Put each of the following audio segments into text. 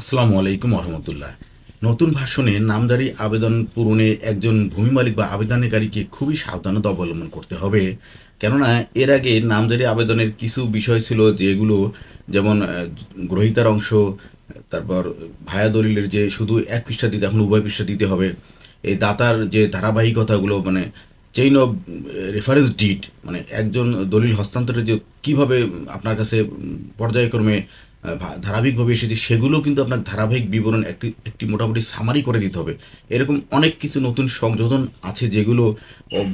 আসসালামু আলাইকুম রহমতুল্লাহ। নতুন ভাষণে নামজারি আবেদন পূরণে একজন ভূমি মালিক বা আবেদনকারীকে খুবই সাবধানতা অবলম্বন করতে হবে। কেননা এর আগে নামজারি আবেদনের কিছু বিষয় ছিল যেগুলো যেমন গ্রহীতার অংশ, তারপর ভায়া দলিলের যে শুধু এক পৃষ্ঠা দিতে এখন উভয় পৃষ্ঠা দিতে হবে, এই দাতার যে ধারাবাহিকতাগুলো মানে চেইন অফ রেফারেন্স ডিড মানে একজন দলিল হস্তান্তরের যে কীভাবে আপনার কাছে পর্যায়ক্রমে ধারাবাহিকভাবে এসেছে সেগুলো কিন্তু আপনার ধারাবাহিক বিবরণ একটি একটি মোটামুটি সামারি করে দিতে হবে। এরকম অনেক কিছু নতুন সংযোজন আছে যেগুলো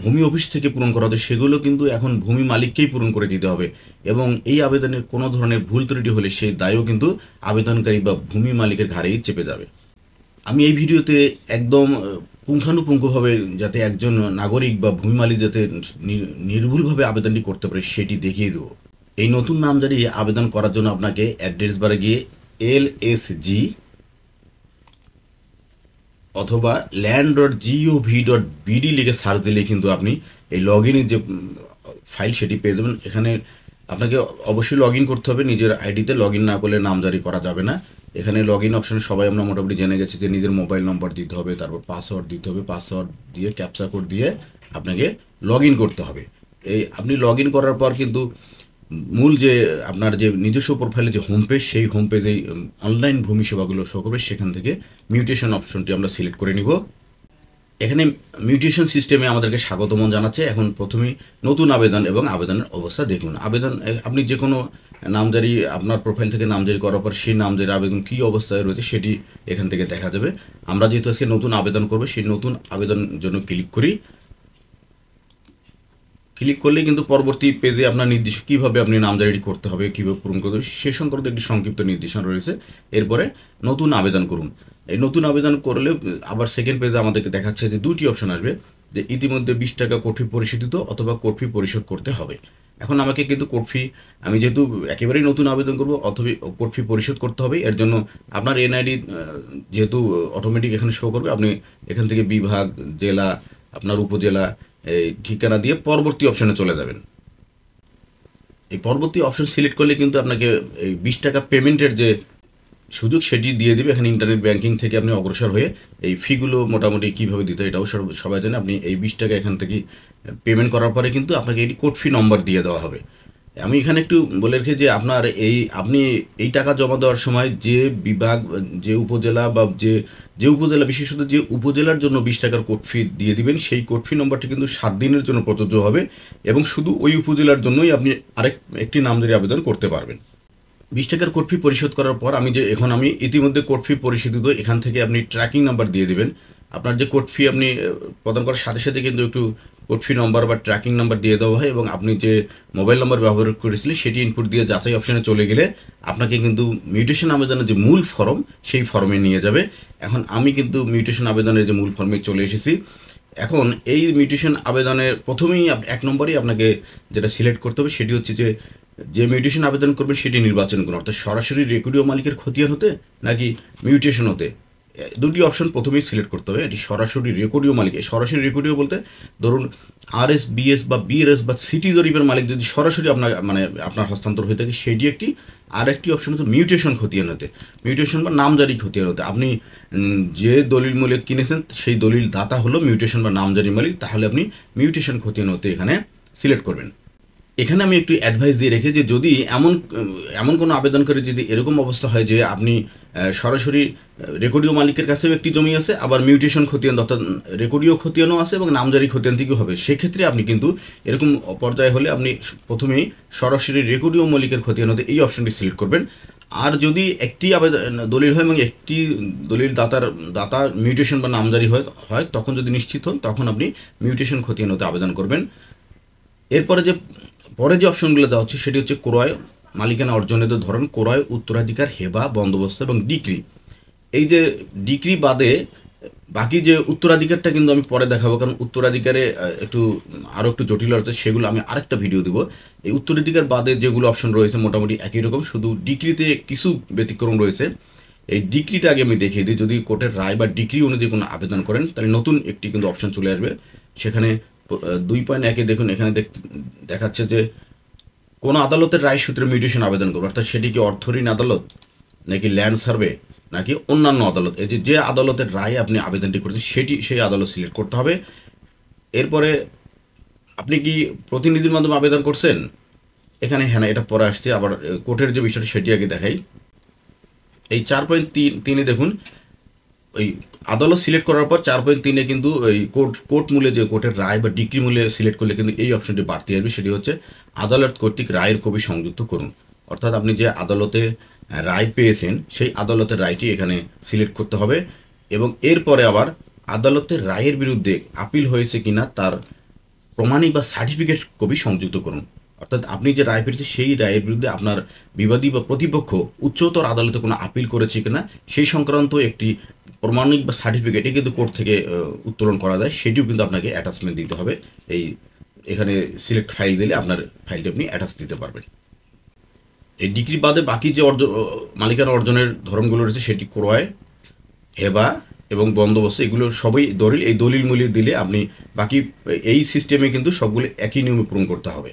ভূমি অফিস থেকে পূরণ করা হতো, সেগুলো কিন্তু এখন ভূমি মালিককেই পূরণ করে দিতে হবে। এবং এই আবেদনে কোনো ধরনের ভুল ত্রুটি হলে সেই দায়ও কিন্তু আবেদনকারী বা ভূমি মালিকের ঘাড়েই চেপে যাবে। আমি এই ভিডিওতে একদম পুঙ্খানুপুঙ্খভাবে যাতে একজন নাগরিক বা ভূমি মালিক যাতে নির্ভুলভাবে আবেদনটি করতে পারে সেটি দেখিয়ে দেবো। এই নতুন নামজারি আবেদন করার জন্য আপনাকে অ্যাড্রেস বারে গিয়ে LSG অথবা land.gov.bd লিখে সার্চ দিলে কিন্তু আপনি এই লগ ইনের যে ফাইল সেটি পেয়ে যাবেন। এখানে আপনাকে অবশ্যই লগ ইন করতে হবে, নিজের আইডিতে লগ ইন না করলে নামজারি করা যাবে না। এখানে লগ ইন অপশানে সবাই আমরা মোটামুটি জেনে গেছি যে নিজের মোবাইল নম্বর দিতে হবে, তারপর পাসওয়ার্ড দিতে হবে, পাসওয়ার্ড দিয়ে ক্যাপচা কোড দিয়ে আপনাকে লগ ইন করতে হবে। এই আপনি লগ ইন করার পর কিন্তু মূল যে আপনার যে নিজস্ব প্রোফাইলে যে হোম পেজ সেই হোম পেজেই অনলাইন ভূমি সেবাগুলো শো করবে, সেখান থেকে মিউটেশন অপশনটি আমরা সিলেক্ট করে নিব। এখানে মিউটেশন সিস্টেমে আমাদেরকে স্বাগতম জানাচ্ছে। এখন প্রথমেই নতুন আবেদন এবং আবেদনের অবস্থা দেখুন। আবেদন আপনি যে কোনো নামজারি আপনার প্রোফাইল থেকে নামজারি করার পর সেই নামজারি আবেদন কী অবস্থায় রয়েছে সেটি এখান থেকে দেখা যাবে। আমরা যেহেতু আজকে নতুন আবেদন করবো, সেই নতুন আবেদন জন্য ক্লিক করি। ক্লিক করলে কিন্তু পরবর্তী পেজে আপনার নির্দেশ কীভাবে আপনি নামজারি করতে হবে, কীভাবে পূরণ করতে হবে সে সংক্রান্ত একটি সংক্ষিপ্ত নির্দেশনা রয়েছে। এরপরে নতুন আবেদন করুন। এই নতুন আবেদন করলে আবার সেকেন্ড পেজে আমাদেরকে দেখাচ্ছে যে দুটি অপশন আসবে, যে ইতিমধ্যে 20 টাকা কোর্ট ফি পরিশোধিত অথবা কোর্ট ফি পরিশোধ করতে হবে। এখন আমাকে কিন্তু কোর্ট ফি, আমি যেহেতু একেবারেই নতুন আবেদন করব অথবা কোর্ট ফি পরিশোধ করতে হবে। এর জন্য আপনার এনআইডি যেহেতু অটোমেটিক এখানে শো করবে, আপনি এখান থেকে বিভাগ, জেলা, আপনার উপজেলা, এই ঠিকানা দিয়ে পরবর্তী অপশানে চলে যাবেন। এই পরবর্তী অপশন সিলেক্ট করলে কিন্তু আপনাকে এই 20 টাকা পেমেন্টের যে সুযোগ সেটি দিয়ে দেবে। এখানে ইন্টারনেট ব্যাংকিং থেকে আপনি অগ্রসর হয়ে এই ফিগুলো মোটামুটি কীভাবে দিতে হয় এটাও সবাই জানে। আপনি এই 20 টাকা এখান থেকে পেমেন্ট করার পরে কিন্তু আপনাকে এটি কোড ফি নম্বর দিয়ে দেওয়া হবে। আমি এখানে একটু বলে রেখে যে আপনার আপনি এই টাকা জমা দেওয়ার সময় যে বিভাগ, যে উপজেলা বা যে উপজেলা, বিশেষত যে উপজেলার জন্য 20 টাকার কোড ফি দিয়ে দিবেন, সেই কোড ফি নম্বরটি কিন্তু 7 দিনের জন্য প্রযোজ্য হবে এবং শুধু ওই উপজেলার জন্যই আপনি একটি নামজারি আবেদন করতে পারবেন। 20 টাকার কোড ফি পরিশোধ করার পর আমি ইতিমধ্যে কোড ফি পরিশোধিত, এখান থেকে আপনি ট্র্যাকিং নাম্বার দিয়ে দেবেন। আপনার যে কোড ফি আপনি প্রদান করার সাথে সাথে কিন্তু একটু কোড ফি নম্বর বা ট্র্যাকিং নাম্বার দিয়ে দেওয়া হয় এবং আপনি যে মোবাইল নম্বর ব্যবহার করেছিলেন সেটি ইনপুট দিয়ে যাচাই অপশানে চলে গেলে আপনাকে কিন্তু মিউটেশন আবেদনের যে মূল ফর্ম সেই ফর্মে নিয়ে যাবে। এখন আমি কিন্তু মিউটেশন আবেদনের যে মূল ফর্মে চলে এসেছি। এখন এই মিউটেশন আবেদনের প্রথমেই 1 নম্বরেই আপনাকে যেটা সিলেক্ট করতে হবে সেটি হচ্ছে যে মিউটেশন আবেদন করবেন সেটি নির্বাচন করুন, অর্থাৎ সরাসরি রেকর্ডীয় মালিকের খতিয়ান হতে নাকি মিউটেশন হতে। দুটি অপশন প্রথমেই সিলেক্ট করতে হবে। এটি সরাসরি রেকর্ডীয় মালিক। সরাসরি রেকর্ডীয় বলতে ধরুন RS BS বা BRS বা সিটি জরিপের মালিক যদি সরাসরি আপনার হস্তান্তর হয়ে থাকে সেটি একটি। আর একটি অপশন হচ্ছে মিউটেশন খতিয়ান হতে, মিউটেশন বা নামজারি খতিয়ান হতে। আপনি যে দলিল মূল্যে কিনেছেন সেই দলিল দাতা হলো মিউটেশন বা নামজারি মালিক, তাহলে আপনি মিউটেশন খতিয়ান হতে এখানে সিলেক্ট করবেন। এখানে আমি একটু অ্যাডভাইস দিয়ে রেখে যে যদি এমন কোনো আবেদন করে যদি এরকম অবস্থা হয় যে আপনি সরাসরি রেকর্ডীয় মালিকের কাছেও একটি জমি আছে, আবার মিউটেশন খতিয়ান অর্থাৎ রেকর্ডীয় খতিয়ানও আছে এবং নামজারি খতিয়ান থেকেও হবে, সেক্ষেত্রে আপনি কিন্তু এরকম পর্যায়ে হলে আপনি প্রথমেই সরাসরি রেকর্ডীয় মালিকের খতিয়ান হতে এই অপশনটি সিলেক্ট করবেন। আর যদি একটি আবেদন দলিল হয় এবং একটি দলিল দাতা মিউটেশন বা নামজারি হয় তখন যদি নিশ্চিত হন তখন আপনি মিউটেশন খতিয়ান হতে আবেদন করবেন। এরপরে পরে যে অপশনগুলো দেওয়া হচ্ছে সেটি হচ্ছে ক্রয়, মালিকানা অর্জনের ধরন, ক্রয়, উত্তরাধিকার, হেবা, বন্দোবস্ত এবং ডিক্রি। এই যে ডিক্রি বাদে বাকি যে উত্তরাধিকারটা কিন্তু আমি পরে দেখাবো, কারণ উত্তরাধিকারে আরও একটু জটিলতা, সেগুলো আমি আরেকটা ভিডিও দেবো। এই উত্তরাধিকার বাদে যেগুলো অপশন রয়েছে মোটামুটি একই রকম, শুধু ডিক্রিতে কিছু ব্যতিক্রম রয়েছে। এই ডিক্রিটা আগে আমি দেখিয়ে দিই। যদি কোর্টের রায় বা ডিক্রি অনুযায়ী কোনো আবেদন করেন তাহলে নতুন একটি কিন্তু অপশন চলে আসবে। সেখানে 2.1 দেখুন, এখানে দেখাচ্ছে যে কোনো আদালতের রায় সূত্রে মিউটেশন আবেদন করবে, অর্থাৎ সেটি কি অর্থঋণ আদালত নাকি ল্যান্ড সার্ভে নাকি অন্যান্য আদালত, এই যে আদালতের রায়ে আপনি আবেদনটি করেছেন সেই আদালত সিলেক্ট করতে হবে। এরপরে আপনি কি প্রতিনিধির মাধ্যমে আবেদন করছেন, এখানে হ্যাঁ এটা পরে আসছে। আবার কোর্টের যে বিষয়টি সেটি আগে দেখাই। এই 4.3 দেখুন, ওই আদালত সিলেক্ট করার পর 4.3 কিন্তু ওই কোর্ট মূলে যে কোর্টের রায় বা ডিগ্রি মূলে সিলেক্ট করলে কিন্তু এই অপশনটি বাড়তি আসবে, সেটি হচ্ছে আদালত কর্তৃক রায়ের কপি সংযুক্ত করুন। অর্থাৎ আপনি যে আদালতে রায় পেয়েছেন সেই আদালতের রায়টি এখানে সিলেক্ট করতে হবে, এবং এরপরে আবার আদালতের রায়ের বিরুদ্ধে আপিল হয়েছে কিনা তার প্রমাণিক বা সার্টিফিকেট কপি সংযুক্ত করুন। অর্থাৎ আপনি যে রায় পেয়েছেন সেই রায়ের বিরুদ্ধে আপনার বিবাদী বা প্রতিপক্ষ উচ্চতর আদালতে কোনো আপিল করেছে কিনা সেই সংক্রান্ত একটি প্রমাণিক বা সার্টিফিকেটই কিন্তু কোর্ট থেকে উত্তোলন করা যায়, সেটিও কিন্তু আপনাকে অ্যাটাচমেন্ট দিতে হবে। এখানে সিলেক্ট ফাইল দিলে আপনার ফাইলটি আপনি অ্যাটাচ দিতে পারবেন। এই ডিগ্রি বাদে বাকি যে মালিকানা অর্জনের ধরনগুলো রয়েছে সেটি ক্রয়, হেবা এবং বন্দোবস্ত, এগুলো সবই দলিল। এই দলিল মূল্য দিলে আপনি বাকি এই সিস্টেমে কিন্তু সবগুলো একই নিয়মে পূরণ করতে হবে।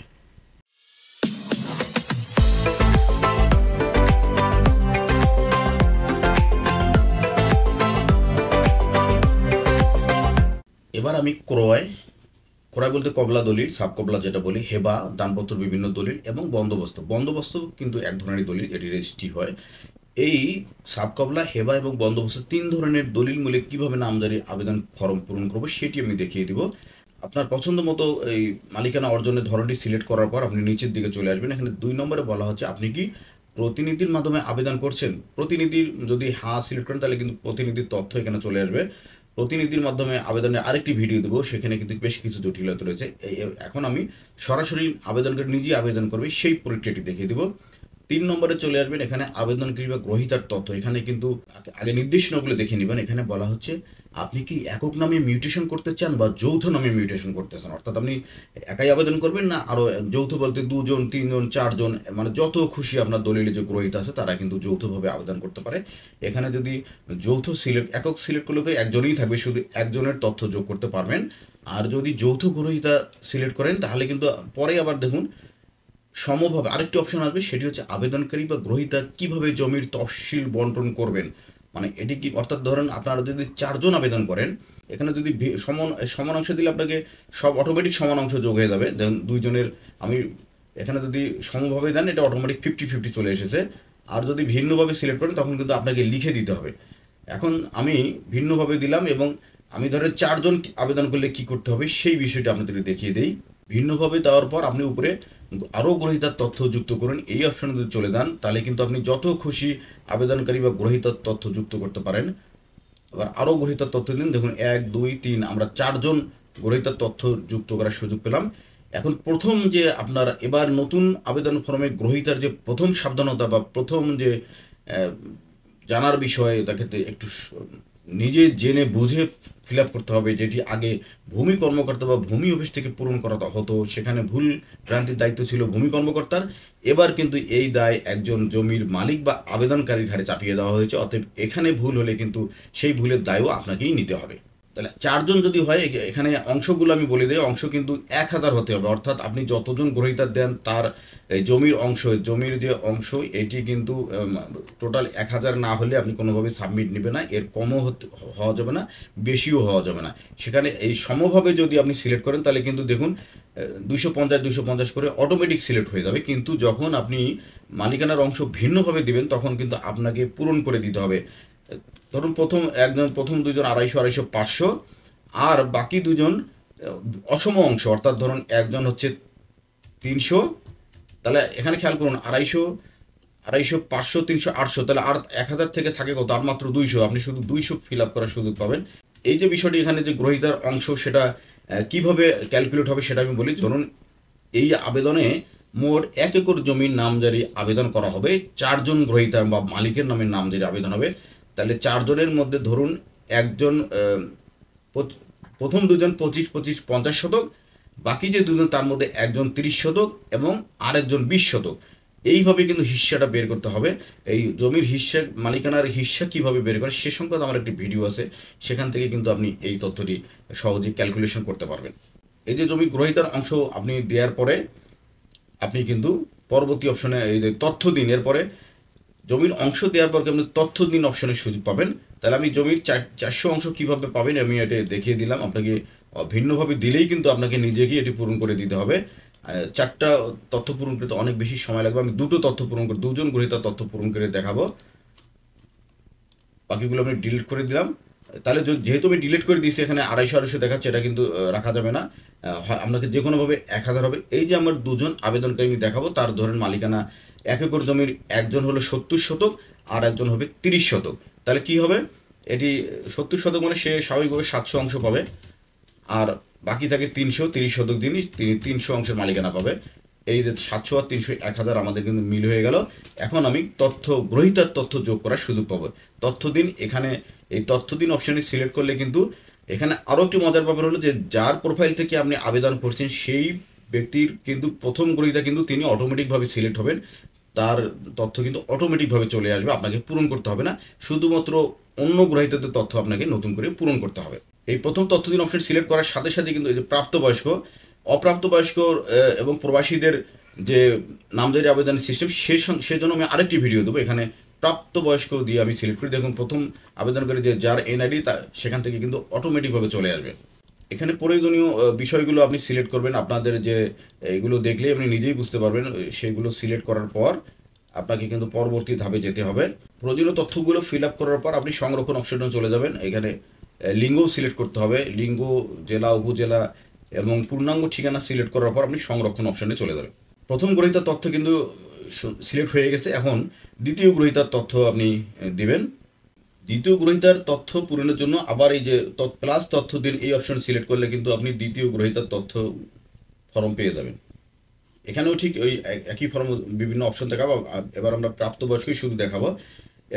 এবার আমি ক্রয় বলতে কবলা দলিল, সাব কবলা যেটা বলি, হেবা দানপত্র বিভিন্ন দলিল, এবং বন্দোবস্ত কিন্তু এক ধরনের দলিল, এটি রেজিস্ট্রি হয়। এই সাব কবলা, হেবা এবং বন্দোবস্ত 3 ধরনের দলিল মূলে কীভাবে নামজারি আবেদন ফর্ম পূরণ করবো সেটি আমি দেখিয়ে দিব। আপনার পছন্দ মতো এই মালিকানা অর্জনের ধরনটি সিলেক্ট করার পর আপনি নিচের দিকে চলে আসবেন। এখানে 2 নম্বরে বলা হচ্ছে আপনি কি প্রতিনিধির মাধ্যমে আবেদন করছেন। প্রতিনিধির যদি হ্যাঁ সিলেক্ট করেন তাহলে কিন্তু প্রতিনিধির তথ্য এখানে চলে আসবে। প্রতিনিধির মাধ্যমে আবেদনের আরেকটি ভিডিও দেবো, সেখানে কিন্তু বেশ কিছু জটিলতা রয়েছে। এখন আমি সরাসরি আবেদনকারী নিজেই আবেদন করবে সেই প্রক্রিয়াটি দেখিয়ে দেবো। 3 নম্বরে চলে আসবেন, এখানে আবেদনকারী বা গ্রহীতার তথ্য। এখানে কিন্তু আগে নির্দেশনাগুলো দেখে নেবেন। এখানে বলা হচ্ছে আপনি কি একক নামে মিউটেশন করতে চান বা যৌথ নামে মিউটেশন করতে চান। অর্থাৎ আপনি একাই আবেদন করবেন না, আরও যৌথ বলতে 2 জন 3 জন 4 জন, মানে যত খুশি আপনার দলিলে যে গ্রহীতা আছে তারা কিন্তু যৌথভাবে আবেদন করতে পারে। এখানে যদি একক সিলেক্ট করলে তো একজনই থাকবে, শুধু একজনের তথ্য যোগ করতে পারবেন। আর যদি যৌথ গ্রহীতা সিলেক্ট করেন তাহলে কিন্তু পরে আবার দেখুন সমভাবে আরেকটি অপশন আসবে, সেটি হচ্ছে আবেদনকারী বা গ্রহীতা কিভাবে জমির তফসিল বন্টন করবেন। মানে এটি কি, অর্থাৎ ধরেন আপনারা যদি 4 জন আবেদন করেন, এখানে যদি সমান অংশ দিলে আপনাকে সব অটোমেটিক সমান অংশ যোগ হয়ে যাবে। দেখুন 2 জনের আমি এখানে যদি সমভাবে দেন এটা অটোমেটিক 50-50 চলে এসেছে। আর যদি ভিন্নভাবে সিলেক্ট করেন তখন কিন্তু আপনাকে লিখে দিতে হবে। এখন আমি ভিন্নভাবে দিলাম, এবং আমি ধরেন 4 জন আবেদন করলে কি করতে হবে সেই বিষয়টা আপনাদেরকে দেখিয়ে দেই। ভিন্নভাবে দেওয়ার পর আপনি উপরে আরও গ্রহীতার তথ্য যুক্ত করুন, এই অপশনে যদি চলে যান তাহলে কিন্তু আপনি যত খুশি আবেদনকারী বা গ্রহীতার তথ্য যুক্ত করতে পারেন। আবার আরও গ্রহীতার তথ্য দিন। দেখুন 1 2 3 আমরা 4 জন গ্রহীতার তথ্য যুক্ত করার সুযোগ পেলাম। এখন প্রথম যে আপনার এবার নতুন আবেদন ফর্মে গ্রহীতার যে প্রথম সাবধানতা বা প্রথম যে জানার বিষয়, তাকে একটু নিজে জেনে বুঝে ফিল আপ করতে হবে, যেটি আগে ভূমি কর্মকর্তা বা ভূমি অফিস থেকে পূরণ করা হতো, সেখানে ভুল ভ্রান্তির দায়িত্ব ছিল ভূমি কর্মকর্তার। এবার কিন্তু এই দায় একজন জমির মালিক বা আবেদনকারীর ঘাড়ে চাপিয়ে দেওয়া হয়েছে। অতএব এখানে ভুল হলে কিন্তু সেই ভুলের দায়ও আপনাকেই নিতে হবে। তাহলে 4 জন যদি হয়, এখানে অংশগুলো আমি বলে দিই, অংশ কিন্তু 1000 হতে হবে। অর্থাৎ আপনি যতজন গ্রহীতা দেন তার জমির যে অংশ এটি কিন্তু টোটাল 1000 না হলে আপনি কোনোভাবে সাবমিট নেবে না, এর কমও হওয়া যাবে না, বেশিও হওয়া যাবে না। সেখানে এই সমভাবে যদি আপনি সিলেক্ট করেন তাহলে কিন্তু দেখুন 250 করে অটোমেটিক সিলেক্ট হয়ে যাবে। কিন্তু যখন আপনি মালিকানার অংশ ভিন্নভাবে দিবেন তখন কিন্তু আপনাকে পূরণ করে দিতে হবে। ধরুন প্রথম 2 জন 250 500, আর বাকি 2 জন অসম অংশ, অর্থাৎ ধরুন একজন হচ্ছে 300, তাহলে এখানে খেয়াল করুন 250 500 300 800, তাহলে আর 1000 থেকে থাকে কত, আর মাত্র 200। আপনি শুধু 200 ফিল আপ করার সুযোগ পাবেন। এই যে বিষয়টি এখানে যে গ্রহীতার অংশ সেটা কিভাবে ক্যালকুলেট হবে সেটা আমি বলি। ধরুন এই আবেদনে মোট 1 একর জমির নামজারি আবেদন করা হবে, 4 জন গ্রহীতার বা মালিকের নামে নামজারি আবেদন হবে। তাহলে 4 জনের মধ্যে ধরুন একজন প্রথম 2 জন 25 50 শতক, বাকি যে 2 জন তার মধ্যে একজন 30 শতক এবং আরেকজন 20 শতক। এইভাবে কিন্তু হিস্সাটা বের করতে হবে। এই জমির হিস্সা, মালিকানার হিস্সা কীভাবে বের করে সে সংক্রান্ত আমার একটি ভিডিও আছে, সেখান থেকে কিন্তু আপনি এই তথ্যটি সহজেই ক্যালকুলেশন করতে পারবেন। এই যে জমি গ্রহীতার অংশ আপনি দেওয়ার পরে আপনি কিন্তু পরবর্তী অপশনে এই যে তথ্য দিন, এরপরে জমির অংশ দেওয়ার পর আপনি তথ্য দিন অপশনের সুযোগ পাবেন। তাহলে আমি জমির 400 অংশ কিভাবে পাবেন আমি এটা দেখিয়ে দিলাম আপনাকে। ভিন্নভাবে দিলেই কিন্তু আপনাকে নিজেকেই এটি পূরণ করে দিতে হবে। 4টা তথ্য পূরণ করতে অনেক বেশি সময় লাগবে। আমি 2টো তথ্য পূরণ করে, 2জন গ্রহীতার তথ্য পূরণ করে দেখাবো। বাকিগুলো আমি ডিলিট করে দিলাম। তাহলে যেহেতু আমি ডিলিট করে দিয়েছি, এখানে 250 দেখাচ্ছে, এটা কিন্তু রাখা যাবে না। আপনাকে যে কোনোভাবে 1000 হবে। এই যে আমার 2জন আবেদনকারী আমি দেখাবো, তার ধরেন মালিকানা 1 একর জমির, একজন হলো 70 শতক আর একজন হবে 30 শতক। তাহলে কি হবে, এটি 70 শতক মানে সে স্বাভাবিকভাবে 700 অংশ পাবে, আর বাকি থাকে 330 শতক জিনিস, তিনি 300 অংশের মালিকানা পাবে। এই যে 700 আর 300 1000 আমাদের কিন্তু মিল হয়ে গেল। এখন আমি গ্রহীতার তথ্য যোগ করার সুযোগ পাবো। তথ্য দিন, এখানে এই তথ্য দিন অপশানে সিলেক্ট করলে কিন্তু এখানে আরও একটি মজার ব্যাপার হলো যে যার প্রোফাইল থেকে আপনি আবেদন করছেন সেই ব্যক্তির কিন্তু প্রথম গ্রহীতা কিন্তু তিনি অটোমেটিকভাবে সিলেক্ট হবেন। তার তথ্য কিন্তু অটোমেটিকভাবে চলে আসবে, আপনাকে পূরণ করতে হবে না। শুধুমাত্র অন্য গ্রহীতাদের তথ্য আপনাকে নতুন করে পূরণ করতে হবে। এই প্রথম তথ্য দিন অপশন সিলেক্ট করার সাথে সাথে কিন্তু এই যে প্রাপ্তবয়স্ক, অপ্রাপ্তবয়স্ক এবং প্রবাসীদের যে নামজারি আবেদনের সিস্টেম, সেজন্য আমি আরেকটি ভিডিও দেবো। এখানে প্রাপ্তবয়স্ক দিয়ে আমি সিলেক্ট করি, দেখুন প্রথম আবেদনকারী যে যার এনআইডি, তা সেখান থেকে কিন্তু অটোমেটিকভাবে চলে আসবে। এখানে প্রয়োজনীয় বিষয়গুলো আপনি সিলেক্ট করবেন। আপনাদের যে এগুলো দেখলেই আপনি নিজেই বুঝতে পারবেন। সেগুলো সিলেক্ট করার পর আপনাকে কিন্তু পরবর্তী ধাপে যেতে হবে। প্রয়োজনীয় তথ্যগুলো ফিল আপ করার পর আপনি সংরক্ষণ অপশনে চলে যাবেন। এখানে লিঙ্গ সিলেক্ট করতে হবে। লিঙ্গ, জেলা, উপজেলা এবং পূর্ণাঙ্গ ঠিকানা সিলেক্ট করার পর আপনি সংরক্ষণ অপশনে চলে যাবেন। প্রথম গ্রহীতার তথ্য কিন্তু সিলেক্ট হয়ে গেছে। এখন দ্বিতীয় গ্রহীতার তথ্য আপনি দিবেন। দ্বিতীয় গ্রহীতার তথ্য পূরণের জন্য আবার এই যে প্লাস তথ্য দিন, এই অপশন সিলেক্ট করলে কিন্তু আপনি দ্বিতীয় গ্রহীতার তথ্য ফর্ম পেয়ে যাবেন। এখানেও ঠিক ওই একই ফর্ম বিভিন্ন অপশন দেখাবো। এবার আমরা প্রাপ্তবয়স্কই শুধু দেখাবো।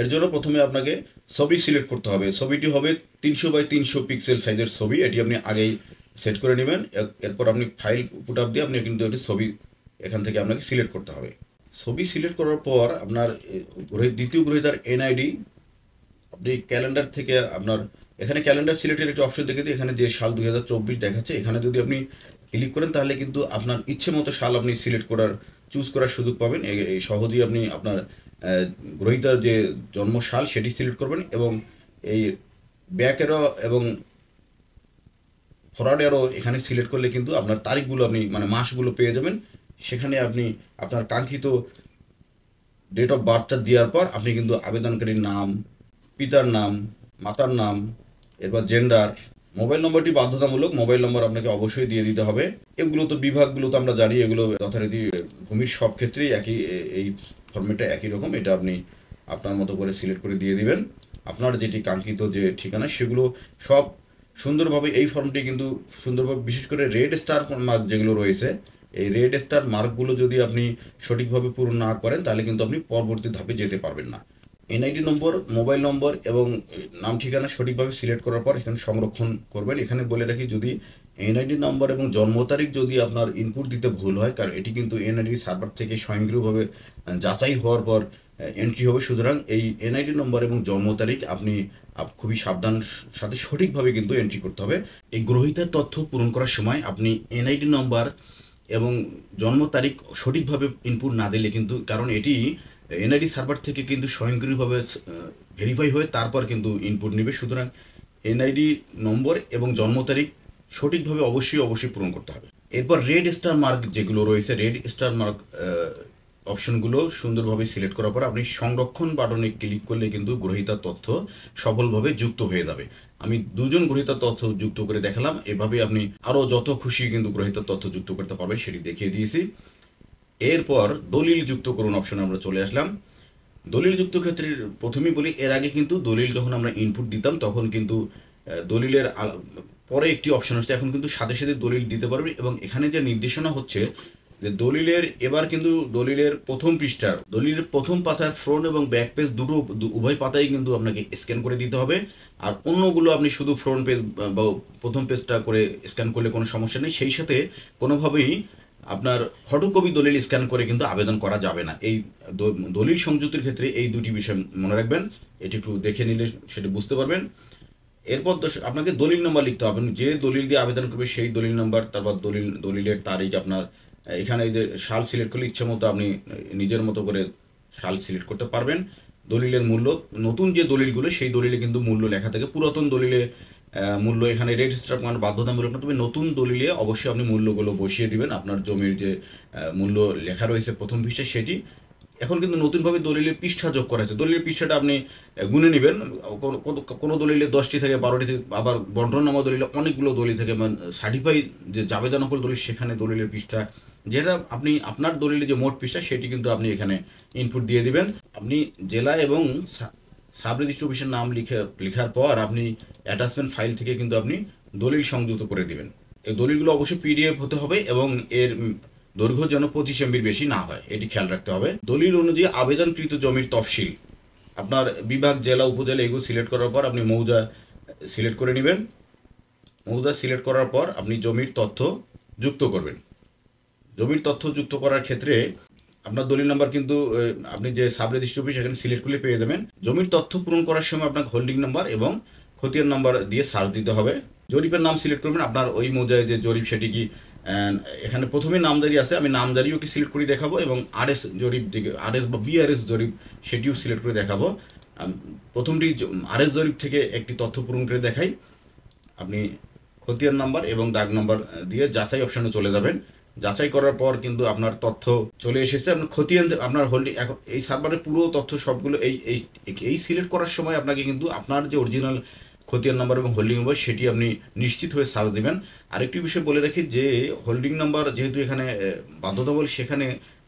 এর জন্য প্রথমে আপনাকে ছবি সিলেক্ট করতে হবে। ছবিটি হবে 300 বাই 300 পিক্সেল সাইজের ছবি। এটি আপনি আগেই সেট করে নেবেন। এরপর আপনি ফাইল পুট আপ দিয়ে আপনি কিন্তু একটি ছবি এখান থেকে আপনাকে সিলেক্ট করতে হবে। ছবি সিলেক্ট করার পর আপনার দ্বিতীয় গ্রহীতার এনআইডি, আপনি ক্যালেন্ডার থেকে আপনার এখানে ক্যালেন্ডার সিলেক্টের একটি অপশন দেখে দিই। এখানে যে সাল 2024 দেখাচ্ছে, এখানে যদি আপনি ক্লিক করেন তাহলে কিন্তু আপনার ইচ্ছে মতো সাল আপনি সিলেক্ট করার, চুজ করার সুযোগ পাবেন। এই সহজেই আপনি আপনার গ্রহীতার যে জন্ম সাল সেটি সিলেক্ট করবেন এবং এই ব্যাক এরো এবং ফরওয়ার্ড এরো এখানে সিলেক্ট করলে কিন্তু আপনার তারিখগুলো আপনি মানে মাসগুলো পেয়ে যাবেন। সেখানে আপনি আপনার কাঙ্ক্ষিত ডেট অফ বার্থটা দেওয়ার পর আপনি কিন্তু আবেদনকারীর নাম, পিতার নাম, মাতার নাম, এরপর জেন্ডার, মোবাইল নম্বরটি বাধ্যতামূলক, মোবাইল নম্বর আপনাকে অবশ্যই দিয়ে দিতে হবে। এগুলো তো বিভাগগুলো তো আমরা জানি, এগুলো যথারীতি ভূমির সব ক্ষেত্রেই একই, এই ফর্মেটে একই রকম। এটা আপনি আপনার মতো করে সিলেক্ট করে দিয়ে দিবেন। আপনার যেটি কাঙ্ক্ষিত যে ঠিকানা সেগুলো সব সুন্দরভাবে, এই ফর্মটি কিন্তু সুন্দরভাবে, বিশেষ করে রেড স্টার মার্ক যেগুলো রয়েছে, এই রেড স্টার মার্কগুলো যদি আপনি সঠিকভাবে পূরণ না করেন তাহলে কিন্তু আপনি পরবর্তী ধাপে যেতে পারবেন না। এনআইডি নম্বর, মোবাইল নম্বর এবং নাম ঠিকানা সঠিকভাবে সিলেক্ট করার পর এখানে সংরক্ষণ করবেন। এখানে বলে রাখি, যদি এনআইডি নম্বর এবং জন্ম তারিখ যদি আপনার ইনপুট দিতে ভুল হয়, কারণ এটি কিন্তু এনআইডি সার্ভার থেকে স্বয়ংক্রিয়ভাবে যাচাই হওয়ার পর এন্ট্রি হবে। সুতরাং এই এনআইডি নম্বর এবং জন্ম তারিখ আপনি খুবই সাবধান সাথে সঠিকভাবে কিন্তু এন্ট্রি করতে হবে। এই গ্রহীতার তথ্য পূরণ করার সময় আপনি এনআইডি নম্বর এবং জন্ম তারিখ সঠিকভাবে ইনপুট না দিলে কিন্তু, কারণ এটি এনআইডি সার্ভার থেকে কিন্তু স্বয়ংক্রিয়ভাবে ভেরিফাই হয়ে তারপর কিন্তু ইনপুট নেবে। সুতরাং এনআইডি নম্বর এবং জন্ম তারিখ সঠিকভাবে অবশ্যই পূরণ করতে হবে। এরপর রেড স্টার মার্ক যেগুলো রয়েছে, রেড স্টার মার্ক অপশনগুলো সুন্দরভাবে সিলেক্ট করার পর আপনি সংরক্ষণ বাটনে ক্লিক করলে কিন্তু গ্রহীতার তথ্য সফলভাবে যুক্ত হয়ে যাবে। আমি 2জন গ্রহীতার তথ্য যুক্ত করে দেখালাম। এভাবে আপনি আরও যত খুশি কিন্তু গ্রহীতার তথ্য যুক্ত করতে পারবেন, সেটি দেখিয়ে দিয়েছি। এরপর দলিল যুক্ত করুন অপশনে আমরা চলে আসলাম। দলিল যুক্ত ক্ষেত্রে প্রথমেই বলি, এর আগে কিন্তু দলিল যখন আমরা ইনপুট দিতাম তখন কিন্তু দলিলের পরে একটি অপশন আসছে, এখন কিন্তু সাথে সাথে দলিল দিতে পারবে। এবং এখানে যে নির্দেশনা হচ্ছে যে দলিলের, এবার কিন্তু দলিলের প্রথম পৃষ্ঠার, দলিলের প্রথম পাতার ফ্রন্ট এবং ব্যাক পেজ দুটো, উভয় পাতাই কিন্তু আপনাকে স্ক্যান করে দিতে হবে। আর অন্যগুলো আপনি শুধু ফ্রন্ট পেজ বা প্রথম পেজটা করে স্ক্যান করলে কোনো সমস্যা নেই। সেই সাথে কোনোভাবেই আপনার ফটোকপি দলিল স্ক্যান করে কিন্তু আবেদন করা যাবে না। এই দলিল সংযুক্তির ক্ষেত্রে এই দুটি বিষয় মনে রাখবেন। এটি একটু দেখে নিলে সেটা বুঝতে পারবেন। এরপর আপনাকে দলিল নম্বর লিখতে হবে। যে দলিল দিয়ে আবেদন করবে সেই দলিল নম্বর, তারপর দলিলের তারিখ আপনার, এখানে এই যে সাল সিলেক্ট করলে ইচ্ছে মতো আপনি নিজের মতো করে সাল সিলেক্ট করতে পারবেন। দলিলের মূল্য, নতুন যে দলিলগুলো সেই দলিলে কিন্তু মূল্য লেখা থাকে, পুরাতন দলিলে মূল্য এখানে রেজিস্টার মানে বাধ্যতামূলক না, তবে নতুন দলিলে অবশ্যই আপনি মূল্যগুলো বসিয়ে দিবেন। আপনার জমির যে মূল্য লেখা রয়েছে প্রথম পৃষ্ঠায় সেটি। এখন কিন্তু নতুনভাবে দলিলের পৃষ্ঠা যোগ করা হয়েছে, দলিলের পৃষ্ঠাটা আপনি গুনে নেবেন। কোনো দলিলে 10টি থেকে 12টি থেকে, আবার বন্টননামা দলিলে অনেকগুলো দলিল থেকে, মানে সার্টিফাই যে জাবেদা নকল দলিল সেখানে দলিলের পৃষ্ঠা, যেটা আপনি আপনার দলিলে যে মোট পৃষ্ঠা সেটি কিন্তু আপনি এখানে ইনপুট দিয়ে দিবেন। আপনি জেলা এবং সাব রেজিস্ট্রি অফিসের নাম লেখার পর আপনি অ্যাটাচমেন্ট ফাইল থেকে কিন্তু আপনি দলিল সংযুক্ত করে দিবেন। এই দলিলগুলো অবশ্যই পিডিএফ হতে হবে এবং এর দৈর্ঘ্য যেন 25 MB বেশি না হয়, এটি খেয়াল রাখতে হবে। দলিল অনুযায়ী আবেদনকৃত জমির তফসিল, আপনার বিভাগ, জেলা, উপজেলা এগুলো সিলেক্ট করার পর আপনি মৌজা সিলেক্ট করে নেবেন। মৌজা সিলেক্ট করার পর আপনি জমির তথ্য যুক্ত করবেন। জমির তথ্য যুক্ত করার ক্ষেত্রে আপনার দলিল নাম্বার কিন্তু আপনি যে সাব রেজিস্ট্রি অফিস এখানে সিলেক্ট করলে পেয়ে যাবেন। জমির তথ্য পূরণ করার সময় আপনাকে হোল্ডিং নাম্বার এবং খতিয়ান নাম্বার দিয়ে সার্চ দিতে হবে। জরিপের নাম সিলেক্ট করবেন, আপনার ওই মৌজায় যে জরিপ সেটি কি, এখানে প্রথমে নামজারি আছে, আমি নামজারিও কি সিলেক্ট করে দেখাবো এবং আরএস জরিপ দিকে, আরএস বা বিআরএস জরিপ সেটিও সিলেক্ট করে দেখাবো। প্রথমটি আরএস জরিপ থেকে একটি তথ্য পূরণ করে দেখাই। আপনি খতিয়ান নাম্বার এবং দাগ নাম্বার দিয়ে যাচাই অপশানে চলে যাবেন। যাচাই করার পর কিন্তু আপনার তথ্য চলে এসেছে। আপনার খতিয়ান, আপনার হোল্ডিং, এখন এই সার্ভারের পুরো তথ্য সবগুলো এই সিলেক্ট করার সময় আপনাকে কিন্তু আপনার যে অরিজিনাল খতিয়ান নাম্বার এবং হোল্ডিং নাম্বার সেটি আপনি নিশ্চিত হয়ে সার্চ দেবেন। আরেকটি বিষয় বলে রাখি যে হোল্ডিং নাম্বার যেহেতু এখানে বাধ্যতামূলক, সেখানে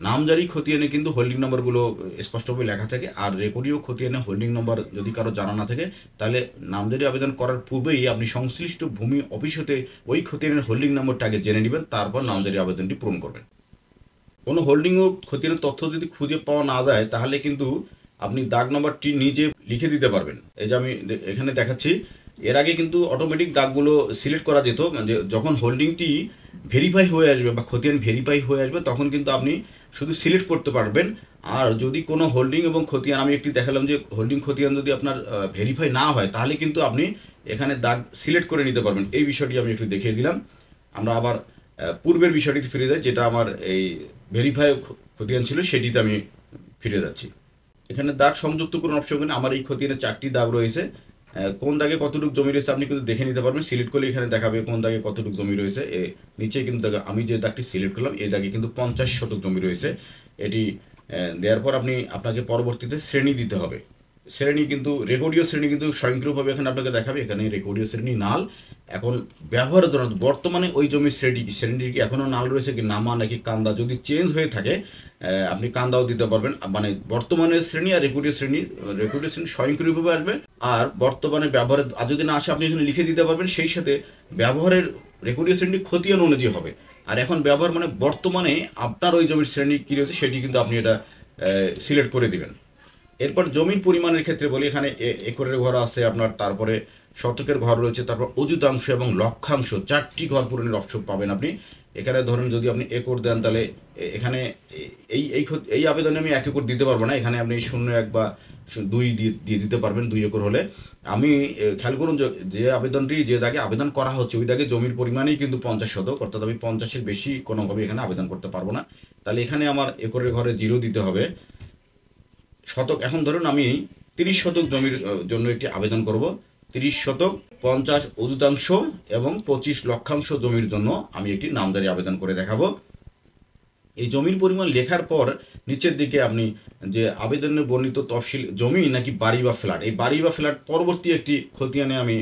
নামজারি খতিয়ানে কিন্তু হোল্ডিং নাম্বারগুলো স্পষ্টভাবে লেখা থাকে। আর রেকর্ডীয় খতিয়ানে হোল্ডিং নাম্বার যদি কারো জানা না থাকে তাহলে নামজারি আবেদন করার পূর্বেই আপনি সংশ্লিষ্ট ভূমি অফিস হতে ওই খতিয়ানের হোল্ডিং নাম্বারটা আগে জেনে নেবেন, তারপর নামজারি আবেদনটি পূরণ করবেন। কোনো হোল্ডিং ও খতিয়ানের তথ্য যদি খুঁজে পাওয়া না যায় তাহলে কিন্তু আপনি দাগ নাম্বারটি নিজে লিখে দিতে পারবেন। এই যে আমি এখানে দেখাচ্ছি, এর আগে কিন্তু অটোমেটিক দাগগুলো সিলেক্ট করা যেত, যে যখন হোল্ডিংটি ভেরিফাই হয়ে আসবে বা খতিয়ান ভেরিফাই হয়ে আসবে তখন কিন্তু আপনি শুধু সিলেক্ট করতে পারবেন। আর যদি কোনো হোল্ডিং এবং খতিয়ান, আমি একটি দেখালাম যে হোল্ডিং খতিয়ান যদি আপনার ভেরিফাই না হয় তাহলে কিন্তু আপনি এখানে দাগ সিলেক্ট করে নিতে পারবেন। এই বিষয়টি আমি একটু দেখিয়ে দিলাম। আমরা আবার পূর্বের বিষয়টিতে ফিরে যাই, যেটা আমার এই ভেরিফাই খতিয়ান ছিল সেটিতে আমি ফিরে যাচ্ছি। এখানে দাগ সংযুক্ত করুন অপশন, আমার এই খতিয়ানে 4টি দাগ রয়েছে। কোন দাগে কতটুকু জমি রয়েছে আপনি কিন্তু দেখে নিতে পারবেন। সিলেক্ট করলে এখানে দেখাবে কোন দাগে কতটুকু জমি রয়েছে। নিচে কিন্তু আমি যে দাগটি সিলেক্ট করলাম এই দাগে কিন্তু 50 শতক জমি রয়েছে। এটি দেওয়ার পর আপনাকে পরবর্তীতে শ্রেণী দিতে হবে। শ্রেণী কিন্তু রেকর্ডীয় শ্রেণী কিন্তু স্বয়ংক্রিয়ভাবে এখানে আপনাকে দেখাবে। এখানে রেকর্ডীয় শ্রেণী নাল। এখন ব্যবহারের জন্য বর্তমানে ওই জমির শ্রেণীটি কি এখনও নাল রয়েছে কি নামা নাকি কান্দা, যদি চেঞ্জ হয়ে থাকে আপনি কান্দাও দিতে পারবেন। মানে বর্তমানে শ্রেণী আর রেকর্ডীয় শ্রেণী স্বয়ংক্রিয়ভাবে আসবে। আর বর্তমানে ব্যবহারের আর যদি না আসে আপনি এখানে লিখে দিতে পারবেন। সেই সাথে ব্যবহারের রেকর্ডীয় শ্রেণী খতিয়ান অনুযায়ী হবে। আর এখন ব্যবহার মানে বর্তমানে আপনার ওই জমির শ্রেণী কী রয়েছে সেটি কিন্তু আপনি এটা সিলেক্ট করে দিবেন। এরপর জমির পরিমাণের ক্ষেত্রে বলি, এখানে একরের ঘর আছে আপনার, তারপরে শতকের ঘর রয়েছে, তারপর অযুতাংশ এবং লক্ষাংশ 4টি ঘর পূরণের অপশন পাবেন আপনি। এখানে ধরুন যদি আপনি একর দেন তাহলে এখানে এই আবেদনে আমি 1 একর দিতে পারবো না, এখানে আপনি 0.1 বা 2 দিয়ে দিতে পারবেন 2 একর হলে। আমি খেয়াল করুন যে আবেদনটি যে দাগে আবেদন করা হচ্ছে ওই দাগে জমির পরিমাণেই কিন্তু 50 শতক, অর্থাৎ আমি 50-এর বেশি কোনোভাবে এখানে আবেদন করতে পারবো না। তাহলে এখানে আমার একরের ঘরে 0 দিতে হবে। শতক, এখন ধরুন আমি 30 শতক জমির জন্য একটি আবেদন করব। 30 শতক 50 অযুতাংশ এবং 25 লক্ষাংশ জমির জন্য আমি একটি নামজারি আবেদন করে দেখাবো। এই জমির পরিমাণ লেখার পর নিচের দিকে আপনি যে আবেদনের বর্ণিত তফসিল জমি নাকি বাড়ি বা ফ্ল্যাট, এই বাড়ি বা ফ্ল্যাট পরবর্তী একটি খতিয়ানে আমি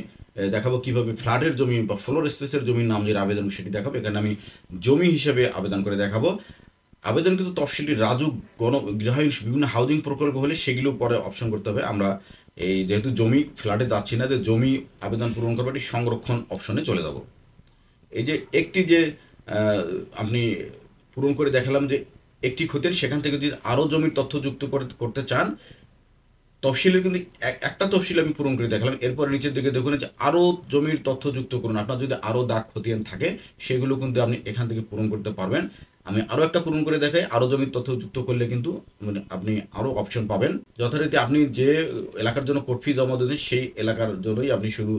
দেখাবো কিভাবে ফ্ল্যাটের জমি বা ফ্লোর স্পেসের জমির নাম যে আবেদন সেটি দেখাবো। এখানে আমি জমি হিসেবে আবেদন করে দেখাবো। আবেদন কিন্তু তফসিলটি রাজুক, গৃহায়ণ, বিভিন্ন হাউজিং প্রকল্প হলে সেগুলো পরে অপশন করতে হবে। আমরা এই যেহেতু জমি ফ্ল্যাটে যাচ্ছি না, যে জমি আবেদন পূরণ করবো এটি সংরক্ষণ অপশনে চলে যাব। এই যে একটি যে আপনি পূরণ করে দেখালাম যে একটি খতিয়ান, সেখান থেকে যদি আরও জমির তথ্য যুক্ত করতে চান তফসিলের কিন্তু একটা তফসিল আমি পূরণ করে দেখালাম। এরপর নিচের দিকে দেখুন যে আরও জমির তথ্য যুক্ত করুন। আপনার যদি আরও দাগ খতিয়ান থাকে সেগুলো কিন্তু আপনি এখান থেকে পূরণ করতে পারবেন। আমি আরও একটা পূরণ করে দেখাই, আরও জমির তথ্য যুক্ত করলে কিন্তু মানে আপনি আরও অপশন পাবেন। যথারীতি আপনি যে এলাকার জন্য কোর্ট ফি জমা দিয়েছেন সেই এলাকার জন্যই আপনি শুধু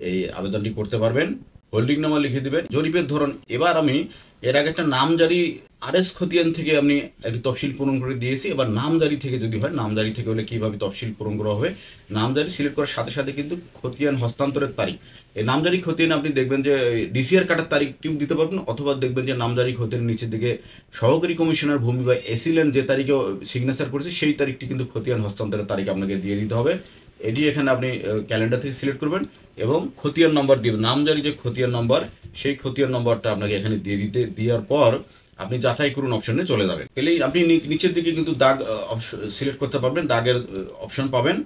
এই আবেদনটি করতে পারবেন। হোল্ডিং নাম্বার লিখে দিবেন। জরিপের ধরন, এবার আমি এর আগে একটা নামজারি আরএস খতিয়ান থেকে আমি একটি তফসিল পূরণ করে দিয়েছি। এবার নামজারি থেকে যদি হয়, নামজারি থেকে হলে কীভাবে তফসিল পূরণ করা হবে, নামজারি সিলেক্ট করার সাথে সাথে কিন্তু খতিয়ান হস্তান্তরের তারিখ, এই নামজারি খতিয়ান আপনি দেখবেন যে ডিসিআর কাটার তারিখটিও দিতে পারবেন, অথবা দেখবেন যে নামজারি খতিয়ান নিচের দিকে সহকারী কমিশনার ভূমি বা এসিল্যান্ড যে তারিখে সিগনেচার করেছে সেই তারিখটি কিন্তু খতিয়ান হস্তান্তরের তারিখ আপনাকে দিয়ে দিতে হবে। এটি এখানে আপনি ক্যালেন্ডার থেকে সিলেক্ট করবেন এবং খতিয়ান নম্বর দিবেন, নামজারি যে খতিয়ান নম্বর সেই খতিয়ান নম্বরটা আপনাকে এখানে দেওয়ার পর আপনি যাচাই করুন অপশনে চলে যাবেন। এলেই আপনি নিচের দিকে কিন্তু দাগ সিলেক্ট করতে পারবেন, দাগের অপশন পাবেন।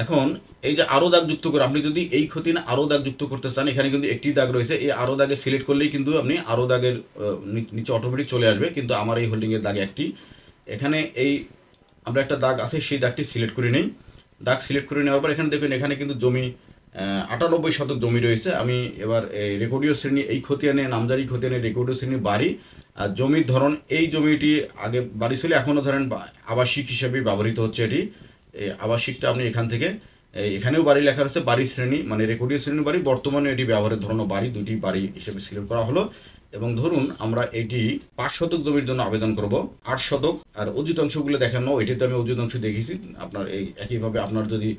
এখন এই যে আরও দাগ যুক্ত করে, আপনি যদি এই খতিয়ানে আরও দাগ যুক্ত করতে চান, এখানে কিন্তু একটি দাগ রয়েছে, এই আরও দাগে সিলেক্ট করলেই কিন্তু আপনি আরও দাগের নিচে অটোমেটিক চলে আসবে, কিন্তু আমার এই হোল্ডিংয়ের দাগ একটি। এখানে এই আমরা একটা দাগ আছে, সেই দাগটি সিলেক্ট করে নেই। দাগ সিলেক্ট করে নেওয়ার পর এখানে দেখবেন এখানে কিন্তু জমি 98 শতক জমি রয়েছে। আমি এবার রেকর্ডীয় শ্রেণী, এই খতিয়ানে নামজারি খতিয়ানে রেকর্ডীয় শ্রেণী বাড়ি, আর জমির ধরন, এই জমিটি আগে বাড়ি ছিল, এখনও ধরেন আবাসিক হিসেবে ব্যবহৃত হচ্ছে। এটি এই আবাসিকটা আপনি এখান থেকে, এখানেও বাড়ি লেখা আছে, বাড়ির শ্রেণী মানে রেকর্ডীয় শ্রেণীর বাড়ি, বর্তমানে এটি ব্যবহারের ধরন বাড়ি, দুটি বাড়ি হিসেবে সিলেক্ট করা হলো। এবং ধরুন আমরা এটি 5 শতক জমির জন্য আবেদন করব, 8 শতক। আর অধিকাংশগুলো দেখানো, এটিতে আমি অধিকাংশ দেখেছি। আপনার এই একইভাবে আপনার যদি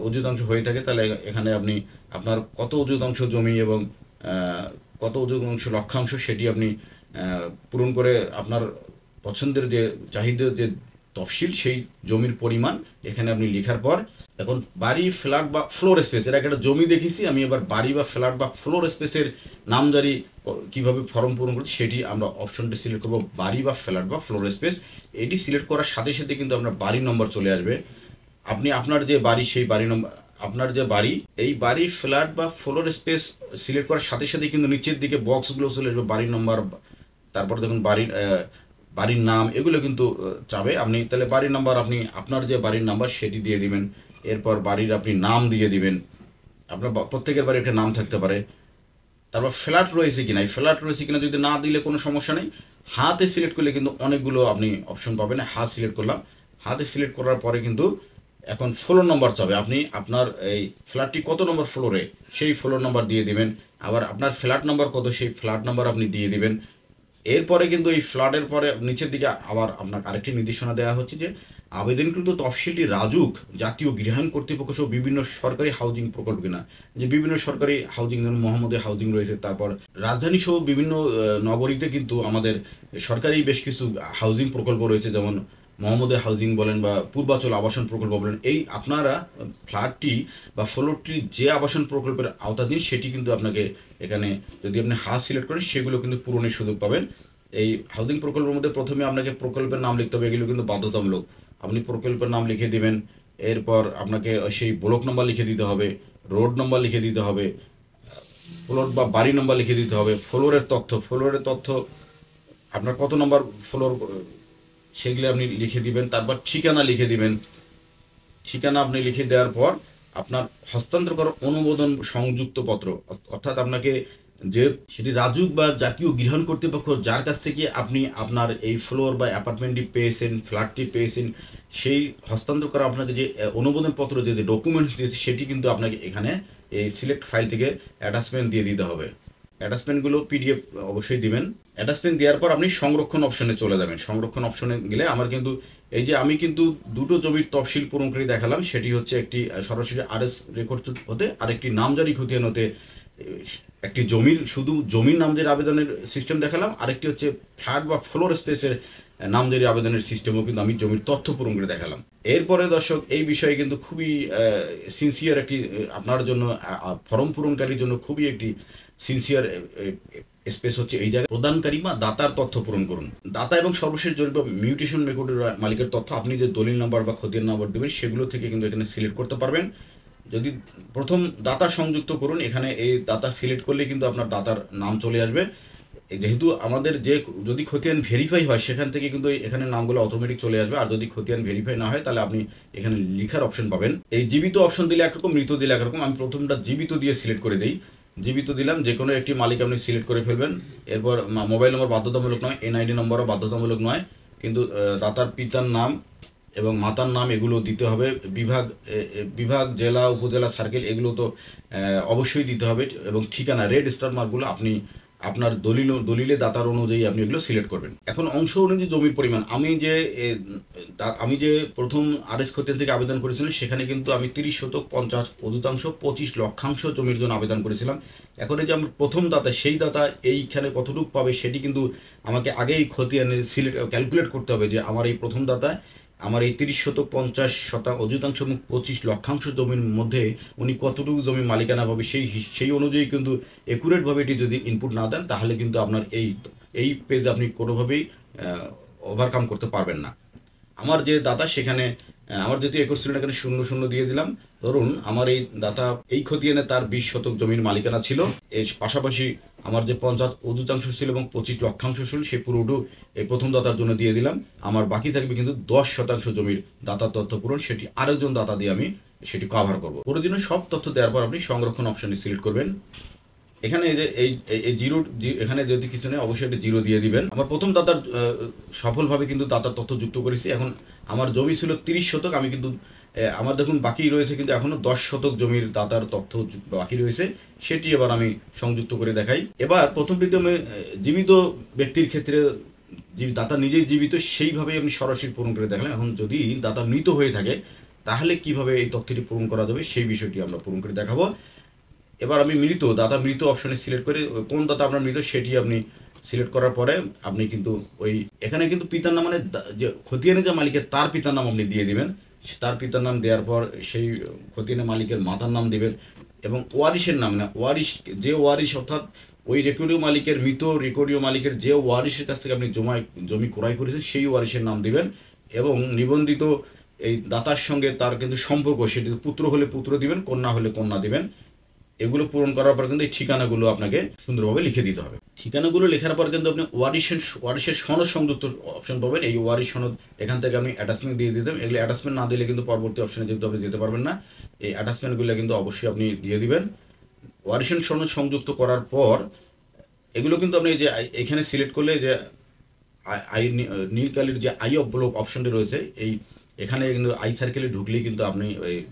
অধিকাংশ হয়ে থাকে তাহলে এখানে আপনি আপনার কত অধিকাংশ জমি এবং কত অধিকাংশ লক্ষাংশ সেটি আপনি পূরণ করে আপনার পছন্দের যে চাহিদার যে তফসিল সেই জমির পরিমাণ এখানে আপনি লেখার পর, এখন বাড়ি, ফ্ল্যাট বা ফ্লোর স্পেস, এর একটা জমি দেখেছি আমি, এবার বাড়ি বা ফ্ল্যাট বা ফ্লোর স্পেসের নামজারি কীভাবে ফর্ম পূরণ করছি সেটি আমরা অপশনটি সিলেক্ট করব, বাড়ি বা ফ্ল্যাট বা ফ্লোর স্পেস। এটি সিলেক্ট করার সাথে সাথে কিন্তু আপনার বাড়ির নম্বর চলে আসবে। আপনি আপনার যে বাড়ি সেই বাড়ি নম্বর, আপনার যে বাড়ি, এই বাড়ি, ফ্ল্যাট বা ফ্লোর স্পেস সিলেক্ট করার সাথে সাথে কিন্তু নিচের দিকে বক্সগুলো চলে আসবে, বাড়ির নম্বর, তারপর দেখুন বাড়ির নাম, এগুলো কিন্তু চাবে। আপনি তাহলে বাড়ির নাম্বার, আপনি আপনার যে বাড়ির নাম্বার সেটি দিয়ে দিবেন, এরপর বাড়ির আপনি নাম দিয়ে দিবেন, আপনার প্রত্যেকের বাড়ি একটা নাম থাকতে পারে। তারপর ফ্ল্যাট রয়েছে কিনা, এই ফ্ল্যাট রয়েছে কিনা যদি না দিলে কোনো সমস্যা নেই, হাতে সিলেক্ট করলে কিন্তু অনেকগুলো আপনি অপশন পাবেন। হাত সিলেক্ট করলাম, হাতে সিলেক্ট করার পরে কিন্তু এখন ফ্লোর নম্বর চাবে, আপনি আপনার এই ফ্ল্যাটটি কত নম্বর ফ্লোরে সেই ফ্লোর নম্বর দিয়ে দিবেন, আবার আপনার ফ্ল্যাট নম্বর কত সেই ফ্ল্যাট নম্বর আপনি দিয়ে দিবেন। এরপরে কিন্তু এই ফ্ল্যাটের পরে নিচের দিকে আবার আপনার আরেকটি নির্দেশনা দেওয়া হচ্ছে যে আবেদনকৃত তফসিলটি রাজুক, জাতীয় গৃহায়ণ কর্তৃপক্ষ সহ বিভিন্ন সরকারি হাউজিং প্রকল্প কিনা, যে বিভিন্ন সরকারি হাউজিং, যেমন মোহাম্মদে হাউজিং রয়েছে, তারপর রাজধানী সহ বিভিন্ন নগরীতে কিন্তু আমাদের সরকারি বেশ কিছু হাউজিং প্রকল্প রয়েছে, যেমন মোহাম্মদে হাউজিং বলেন বা পূর্বাচল আবাসন প্রকল্প বলেন। এই আপনারা ফ্ল্যাটটি বা ফ্লোরটি যে আবাসন প্রকল্পের আওতাধীন সেটি কিন্তু আপনাকে এখানে যদি আপনি সিলেক্ট করেন সেগুলো কিন্তু পূরণের সুযোগ পাবেন। এই হাউজিং প্রকল্পের মধ্যে প্রথমে আপনাকে প্রকল্পের নাম লিখতে হবে, এগুলো কিন্তু বাধ্যতামূলক। আপনি প্রকল্পের নাম লিখে দিবেন, এরপর আপনাকে সেই ব্লক নম্বর লিখে দিতে হবে, রোড নম্বর লিখে দিতে হবে, ফ্লোর বা বাড়ি নম্বর লিখে দিতে হবে, ফ্লোরের তথ্য আপনার কত নম্বর ফ্লোর সেগুলো আপনি লিখে দিবেন, তারপর ঠিকানা লিখে দিবেন। ঠিকানা আপনি লিখে দেওয়ার পর আপনার হস্তান্তর করা অনুমোদন সংযুক্ত পত্র, অর্থাৎ আপনাকে যে সেটি রাজুক বা জাতীয় গৃহায়ণ কর্তৃপক্ষ যার কাছ থেকে আপনি আপনার এই ফ্লোর বা অ্যাপার্টমেন্টটি পেয়েছেন, ফ্ল্যাটটি পেয়েছেন, সেই হস্তান্তর করা আপনাকে যে অনুমোদন পত্র যে ডকুমেন্টস দিয়েছে সেটি কিন্তু আপনাকে এখানে এই সিলেক্ট ফাইল থেকে অ্যাটাচমেন্ট দিয়ে দিতে হবে। অ্যাটাচমেন্টগুলো পিডিএফ অবশ্যই দিবেন। অ্যাটাচমেন্ট দেওয়ার পর আপনি সংরক্ষণ অপশনে চলে যাবেন। সংরক্ষণ অপশনে গেলে আমার কিন্তু এই যে আমি কিন্তু দুটো জমির তফসিল পূরণকারী দেখালাম, সেটি হচ্ছে একটি সরাসরি আরএস রেকর্ড হতে, আরেকটি নামজারি খতিয়ান হতে একটি জমির শুধু জমির নামজারি আবেদনের সিস্টেম দেখালাম, আরেকটি হচ্ছে ফ্ল্যাট বা ফ্লোর স্পেসের নামজারি আবেদনের সিস্টেমও কিন্তু আমি জমির তথ্য পূরণ করে দেখালাম। এরপরে দর্শক এই বিষয়ে কিন্তু খুবই সিনসিয়ার একটি আপনার জন্য, ফর্ম পূরণকারীর জন্য খুবই একটি সিনসিয়ার স্পেস হচ্ছে এই জায়গায় প্রদানকারী বা দাতার তথ্য পূরণ করুন। দাতা এবং সর্বশেষ জরিপ বা মিউটেশন রেকর্ডের মালিকের তথ্য আপনি যে দলিল নাম্বার বা খতিয়ান নাম্বার দেবেন সেগুলো থেকে কিন্তু এখানে সিলেক্ট করতে পারবেন। যদি প্রথম দাতা সংযুক্ত করুন, এখানে এই দাতা সিলেক্ট করলে কিন্তু আপনার দাতার নাম চলে আসবে। যেহেতু আমাদের যে যদি খতিয়ান ভেরিফাই হয় সেখান থেকে কিন্তু এখানে নামগুলো অটোমেটিক চলে আসবে, আর যদি খতিয়ান ভেরিফাই না হয় তাহলে আপনি এখানে লিখার অপশন পাবেন। এই জীবিত অপশন দিলে একরকম, মৃত দিলে একরকম। আমি প্রথমটা জীবিত দিয়ে সিলেক্ট করে দিই, জীবিত দিলাম, যে কোনো একটি মালিক আপনি সিলেক্ট করে ফেলবেন। এরপর মোবাইল নম্বর বাধ্যতামূলক নয়, এনআইডি নম্বরও বাধ্যতামূলক নয়, কিন্তু দাতার পিতার নাম এবং মাতার নাম এগুলো দিতে হবে। বিভাগ, জেলা, উপজেলা, সার্কেল এগুলো তো অবশ্যই দিতে হবে, এবং ঠিকানা রেড স্টার মার্কগুলো আপনি আপনার দলিলে দাতার অনুযায়ী আপনি এগুলো সিলেক্ট করবেন। এখন অংশ অনুযায়ী জমির পরিমাণ আমি যে প্রথম আরএস খতিয়ান থেকে আবেদন করেছিলাম সেখানে কিন্তু আমি 30 শতক 50 অযুতাংশ 25 লক্ষাংশ জমির জন্য আবেদন করেছিলাম। এখন এই যে আমার প্রথম দাতা, সেই দাতা এইখানে কতটুকু পাবে সেটি কিন্তু আমাকে আগেই খতিয়ানে ক্যালকুলেট করতে হবে যে আমার এই প্রথম দাতা আমার এই 30 শতক 50 অযুতাংশ এবং 25 লক্ষাংশ জমির মধ্যে উনি কতটুকু জমি মালিকানা পাবে সেই অনুযায়ী কিন্তু একুরেটভাবে এটি যদি ইনপুট না দেন তাহলে কিন্তু আপনার এই পেজ আপনি কোনোভাবেই ওভারকাম করতে পারবেন না। আমার যে দাতা সেখানে আমার যেহেতু একর ছিল এখানে 00 দিয়ে দিলাম। ধরুন আমার এই দাতা এই খতিয়ানে তার 20 শতক জমির মালিকানা ছিল, এর পাশাপাশি আমার যে 50 অযুতাংশ ছিল এবং 25 লক্ষাংশ ছিল সেই পুরোটু এই প্রথম দাতার জন্য দিয়ে দিলাম। আমার বাকি থাকবে কিন্তু 10 শতাংশ জমির দাতার তথ্য পূরণ, সেটি আরেকজন দাতা দিয়ে আমি সেটি কভার করবো। প্রতিদিনের সব তথ্য দেওয়ার পর আপনি সংরক্ষণ অপশনে সিলেক্ট করবেন। এখানে এই যে এই জিরো, এখানে যদি কিছু নেই অবশ্যই একটা জিরো দিয়ে দিবেন। আমার প্রথম দাতার সফলভাবে কিন্তু দাতার তথ্য যুক্ত করেছি। এখন আমার জমি ছিল 30 শতক, আমি কিন্তু আমার দেখুন বাকি রয়েছে কিন্তু এখনও 10 শতক জমির দাতার তথ্য বাকি রয়েছে, সেটি এবার আমি সংযুক্ত করে দেখাই। এবার প্রথম প্রথমে জীবিত ব্যক্তির ক্ষেত্রে দাতা নিজেই জীবিত সেইভাবেই আমি সরাসরি পূরণ করে দেখালাম। এখন যদি দাতা মৃত হয়ে থাকে তাহলে কিভাবে এই তথ্যটি পূরণ করা যাবে সেই বিষয়টি আমরা পূরণ করে দেখাবো। এবার আমি দাতা মৃত অপশনে সিলেক্ট করে কোন দাতা আপনার মৃত সেটি আপনি সিলেক্ট করার পরে আপনি কিন্তু এখানে কিন্তু পিতার নাম মানে যে খতিয়ানে যে মালিকের তার পিতার নাম আপনি দিয়ে দিবেন। তার পিতার নাম দেওয়ার পর সেই খতিয়ানের মালিকের মাতার নাম দিবেন এবং ওয়ারিশের নাম, না যে ওয়ারিশ অর্থাৎ ওই রেকর্ডীয় মালিকের মৃত রেকর্ডীয় মালিকের যে ওয়ারিশের কাছ থেকে আপনি জমি ক্রয় করেছেন সেই ওয়ারিশের নাম দিবেন এবং নিবন্ধিত এই দাতার সঙ্গে তার কিন্তু সম্পর্ক, সেটি পুত্র হলে পুত্র দিবেন, কন্যা হলে কন্যা দিবেন। এগুলো পূরণ করার পর কিন্তু এই ঠিকানাগুলো আপনাকে সুন্দরভাবে লিখে দিতে হবে। ঠিকানাগুলো লেখার পর কিন্তু আপনি ওয়ারিশের সনদ সংযুক্ত অপশন পাবেন। এই ওয়ারিশ সনদ এখান থেকে আমি অ্যাটাচমেন্ট দিয়ে দিতাম। এগুলো অ্যাটাচমেন্ট না দিলে কিন্তু পরবর্তী অপশনে যেহেতু আপনি যেতে পারবেন না, এই অ্যাটাচমেন্টগুলো কিন্তু অবশ্যই আপনি দিয়ে দিবেন। ওয়ারিশের সনদ সংযুক্ত করার পর এগুলো কিন্তু আপনি যে এখানে সিলেক্ট করলে যে নীল কালির যে আই অফ ব্লক অপশনটি রয়েছে, এখানে কিন্তু আই সার্কেলে ঢুকলেই কিন্তু আপনি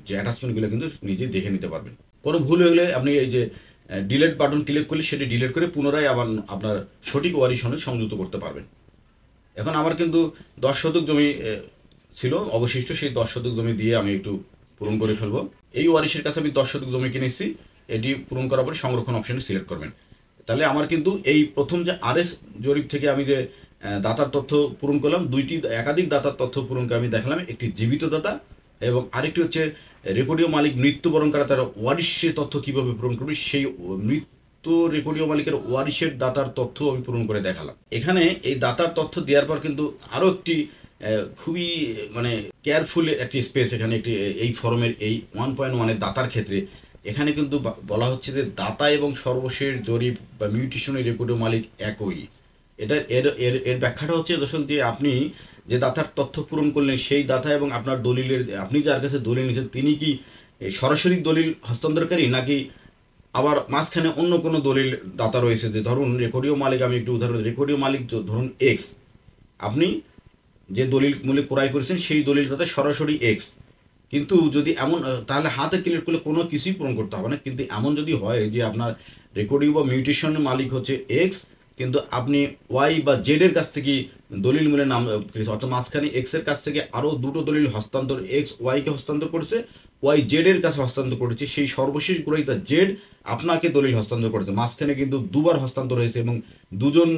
যে অ্যাটাচমেন্টগুলো কিন্তু নিজে দেখে নিতে পারবেন। কোনো ভুল হয়ে গেলে আপনি এই যে ডিলেট বাটন ক্লিক করলে সেটি ডিলিট করে পুনরায় আবার আপনার সঠিক ওয়ারিশ সনদ সংযুক্ত করতে পারবেন। এখন আমার কিন্তু 10 শতক জমি ছিল অবশিষ্ট, সেই 10 শতক জমি দিয়ে আমি একটু পূরণ করে ফেলবো। এই ওয়ারিশের কাছে আমি 10 শতক জমি কিনেছি, এটি পূরণ করার পরে সংরক্ষণ অপশনে সিলেক্ট করবেন। তাহলে আমার কিন্তু এই প্রথম যে আরএস জরিপ থেকে আমি যে দাতার তথ্য পূরণ করলাম, একাধিক দাতার তথ্য পূরণ করে আমি দেখালাম, একটি জীবিত দাতা এবং আরেকটি হচ্ছে রেকর্ডীয় মালিক মৃত্যুবরণ করা তার ওয়ারিশের তথ্য কীভাবে পূরণ করবে, সেই মৃত্যু রেকর্ডীয় মালিকের ওয়ারিশের দাতার তথ্য আমি পূরণ করে দেখালাম। এখানে এই দাতার তথ্য দেওয়ার পর কিন্তু আরও একটি খুবই মানে কেয়ারফুল একটি স্পেস এখানে এই ফর্মের এই 1.1-এর দাতার ক্ষেত্রে এখানে কিন্তু বলা হচ্ছে যে দাতা এবং সর্বশেষ জরিপ বা মিউটেশনের রেকর্ডীয় মালিক একই। এর ব্যাখ্যাটা হচ্ছে দর্শক যে আপনি যে দাতার তথ্য পূরণ করলেন সেই দাতা এবং আপনার আপনি যার কাছে দলিল নিয়েছেন তিনি কি সরাসরি দলিল হস্তান্তরকারী নাকি আবার মাঝখানে অন্য কোনো দলিল দাতা রয়েছে। যে ধরুন রেকর্ডীয় মালিক, আমি একটু উদাহরণ, রেকর্ডীয় মালিক ধরুন এক্স, আপনি যে দলিল মূল্যে ক্রয় করেছেন সেই দলিল দাতা সরাসরি এক্স, কিন্তু যদি এমন তাহলে হাতে ক্লিক করলে কোনো কিছুই পূরণ করতে হবে না। কিন্তু এমন যদি হয় যে আপনার রেকর্ডিং বা মিউটেশনের মালিক হচ্ছে এক্স কিন্তু আপনি ওয়াই বা জেডের কাছ থেকে দলিল মূল্যের নাম অর্থাৎ মাঝখানে এক্সের কাছ থেকে আরও দুটো দলিল হস্তান্তর, এক্স ওয়াইকে হস্তান্তর করেছে, ওয়াই জেডের কাছে হস্তান্তর করেছে, সেই সর্বশেষ গ্রহীতা জেড আপনাকে দলিল হস্তান্তর করেছে, মাঝখানে কিন্তু দুবার হস্তান্তর হয়েছে এবং দুজন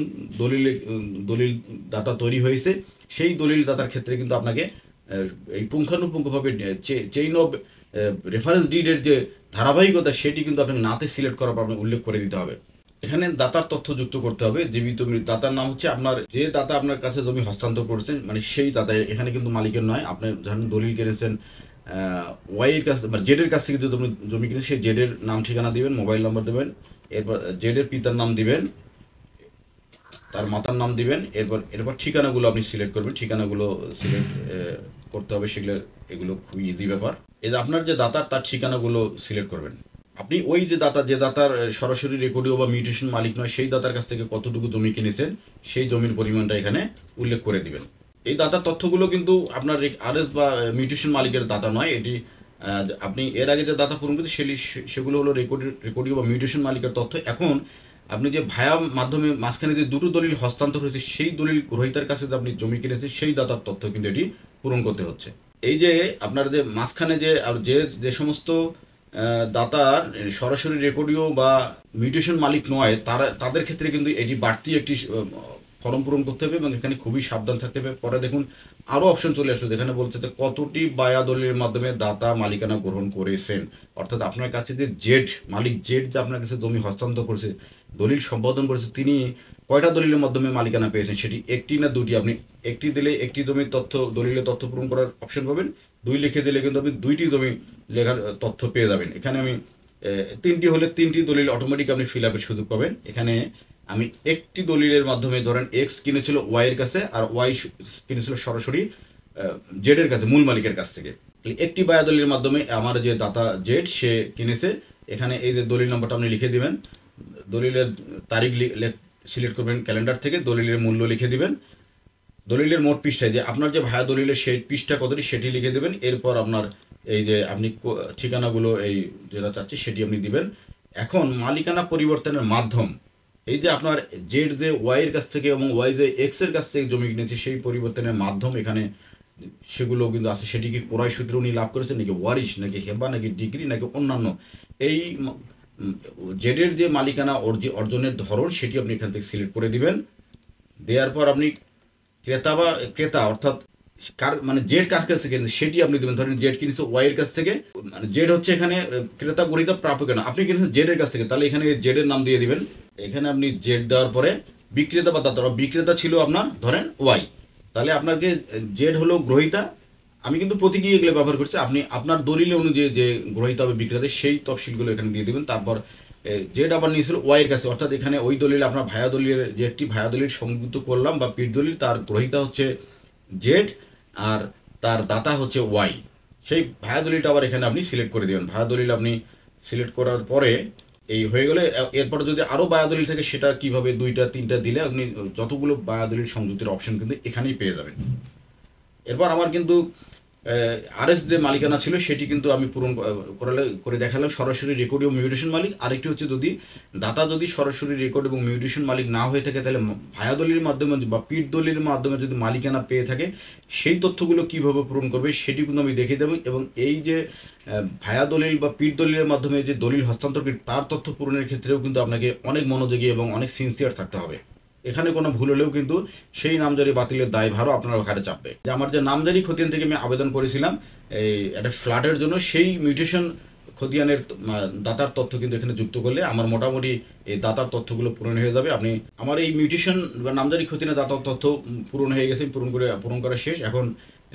দলিল দাতা তৈরি হয়েছে। সেই দলিল দাতার ক্ষেত্রে কিন্তু আপনাকে এই পুঙ্খানুপুঙ্খভাবে চেইন অফ রেফারেন্স ডিডের যে ধারাবাহিকতা সেটি কিন্তু আপনাকে নাতে সিলেক্ট করার পর আপনাকে উল্লেখ করে দিতে হবে। এখানে দাতার তথ্য যুক্ত করতে হবে। জীবিত দাতার নাম হচ্ছে আপনার যে দাতা আপনার কাছে জমি হস্তান্তর করেছেন মানে সেই দাতা, এখানে কিন্তু মালিকের নয়। আপনি যখন দলিল কিনেছেন ওয়াইয়ের কাছ বা জেডের কাছ থেকে যদি আপনি জমি কিনেন সেই জেডের নাম ঠিকানা দিবেন, মোবাইল নাম্বার দেবেন, এরপর জেডের পিতার নাম দিবেন, তার মাতার নাম দিবেন, এরপর ঠিকানাগুলো আপনি সিলেক্ট করবেন। ঠিকানাগুলো সিলেক্ট করতে হবে, এগুলো খুবই ইজি ব্যাপার। এই যে আপনার যে দাতার তার ঠিকানাগুলো সিলেক্ট করবেন। আপনি ওই যে দাতার সরাসরি রেকর্ডীয় বা মিউটেশন মালিক নয় সেই দাতার কাছ থেকে কতটুকু জমি কিনেছেন সেই জমির পরিমাণটা এখানে উল্লেখ করে দিবেন। এই দাতার তথ্যগুলো কিন্তু আপনার আরএস বা মিউটেশন মালিকের দাতা নয়, এটি আপনি এর আগে যে দাতা পূরণ করতে সেগুলো হলো রেকর্ডীয় বা মিউটেশন মালিকের তথ্য। এখন আপনি যে ভায়া মাধ্যমে মাঝখানে যে দুটো দলিল হস্তান্তর হয়েছে সেই দলিল গ্রহীতার কাছে যে আপনি জমি কিনেছেন সেই দাতার তথ্য কিন্তু এটি পূরণ করতে হচ্ছে। এই যে আপনার যে মাঝখানে যে যে সমস্ত দাতার সরাসরি রেকর্ডীয় বা মিউটেশন মালিক নয় তাদের ক্ষেত্রে কিন্তু এটি বাড়তি একটি ফর্ম পূরণ করতে হবে এবং এখানে খুবই সাবধান থাকতে হবে। পরে দেখুন আরও অপশন চলে আসবে যেখানে বলছে যে কতটি বায়া দলিলের মাধ্যমে দাতা মালিকানা গ্রহণ করেছেন, অর্থাৎ আপনার কাছে যে মালিক জেড যে আপনার কাছে জমি হস্তান্তর করেছে, দলিল সম্পাদন করেছে, তিনি কয়টা দলিলের মাধ্যমে মালিকানা পেয়েছেন, সেটি একটি না দুটি। আপনি একটি দিলে একটি জমির তথ্য দলিলের তথ্য পূরণ করার অপশন পাবেন, দুই লিখে দিলে কিন্তু আপনি দুইটি জমি লেখার তথ্য পেয়ে যাবেন। এখানে আমি তিনটি হলে তিনটি দলিল অটোমেটিক আপনি ফিল আপের সুযোগ পাবেন। এখানে আমি একটি দলিলের মাধ্যমে ধরেন এক্স কিনেছিল ওয়াই এর কাছে আর ওয়াই কিনেছিল সরাসরি জেড এর কাছে, মূল মালিকের কাছ থেকে। একটি বায়া দলিলের মাধ্যমে আমার যে দাতা জেড সে কিনেছে, এখানে এই যে দলিল নম্বরটা আপনি লিখে দিবেন, দলিলের তারিখ সিলেক্ট করবেন ক্যালেন্ডার থেকে, দলিলের মূল্য লিখে দিবেন, দলিলের মোট পৃষ্ঠায় যে আপনার যে ভায়া দলিলের সেই পৃষ্ঠা কতটি সেটি লিখে দেবেন। এরপর আপনার এই যে আপনি ঠিকানাগুলো এই যেটা চাচ্ছি সেটি আপনি দিবেন। এখন মালিকানা পরিবর্তনের মাধ্যম, এই যে আপনার জেড যে ওয়াই এর কাছ থেকে এবং ওয়াই যে এক্স এর কাছ থেকে জমি কিনেছে সেই পরিবর্তনের মাধ্যম এখানে সেগুলো কিন্তু আছে। সেটি কি ক্রয় সূত্রে উনি লাভ করেছেন নাকি ওয়ারিশ নাকি হেবা নাকি ডিগ্রি নাকি অন্যান্য, এই জেডের যে মালিকানা অর্জনের ধরন সেটি আপনি এখান থেকে সিলেক্ট করে দিবেন। দেওয়ার পর আপনি ক্রেতা অর্থাৎ কার মানে জেড কার কাছ থেকে সেটি আপনি দেবেন। ধরেন জেড কিনেছে ওয়াই এর কাছ থেকে, মানে জেড হচ্ছে এখানে ক্রেতা গ্রহীতা প্রাপক না, আপনি কিনেছেন জেড এর কাছ থেকে, তাহলে এখানে জেড এর নাম দিয়ে দিবেন। এখানে আপনি জেড দেওয়ার পরে বিক্রেতা বা দাতা, বিক্রেতা ছিল আপনার ধরেন ওয়াই, তাহলে আপনাকে জেড হলো গ্রহীতা। আমি কিন্তু প্রতীকী এগুলো ব্যবহার করছি, আপনি আপনার দলিলে অনুযায়ী যে গ্রহীতা হবে বিক্রেতা সেই তফসিলগুলো এখানে দিয়ে দেবেন। তারপর জেড আবার নিয়েছিল ওয়াই এর কাছে, অর্থাৎ এখানে ওই দলিলে আপনার ভায়া দলিলের যে একটি ভায়া দলিল সংযুক্ত করলাম বা পীর দলিল, তার গ্রহীতা হচ্ছে জেড আর তার দাতা হচ্ছে ওয়াই, সেই ভায়া দলিলটা আবার এখানে আপনি সিলেক্ট করে দেবেন। ভায়া দলিল আপনি সিলেক্ট করার পরে এই হয়ে গেলে এরপর যদি আরও বায়া দলিল থাকে সেটা কিভাবে দুইটা তিনটা দিলে আপনি যতগুলো বায়া দলিল সংযুক্তের অপশন কিন্তু এখানেই পেয়ে যাবেন। এরপর আমার কিন্তু আরএস যে মালিকানা ছিল সেটি কিন্তু আমি পূরণ করে দেখালাম, সরাসরি রেকর্ড এবং মিউটেশন মালিক। আরেকটি হচ্ছে যদি দাতা যদি সরাসরি রেকর্ড এবং মিউটেশন মালিক না হয়ে থাকে তাহলে ভায়া দলিলের মাধ্যমে বা পীর দলিলের মাধ্যমে যদি মালিকানা পেয়ে থাকে সেই তথ্যগুলো কীভাবে পূরণ করবে সেটি কিন্তু আমি দেখে দেবো। এবং এই যে ভায়া দলিল বা পীর দলিলের মাধ্যমে যে দলিল হস্তান্তর তার তথ্য পূরণের ক্ষেত্রেও কিন্তু আপনাকে অনেক মনোযোগী এবং অনেক সিনসিয়ার থাকতে হবে। এখানে কোনো ভুল হলেও কিন্তু সেই নামজারি বাতিলের দায়ভারও আপনার ঘাড়ে চাপবে। যে আমার যে নামজারি খতিয়ান থেকে আমি আবেদন করেছিলাম এই একটা ফ্ল্যাটের জন্য, সেই মিউটেশন খতিয়ানের দাতার তথ্য কিন্তু এখানে যুক্ত করলে আমার মোটামুটি এই দাতার তথ্যগুলো পূরণ হয়ে যাবে। আপনি আমার এই মিউটেশন বা নামজারি খতিয়ানের দাতার তথ্য পূরণ হয়ে গেছে, পূরণ করা শেষ। এখন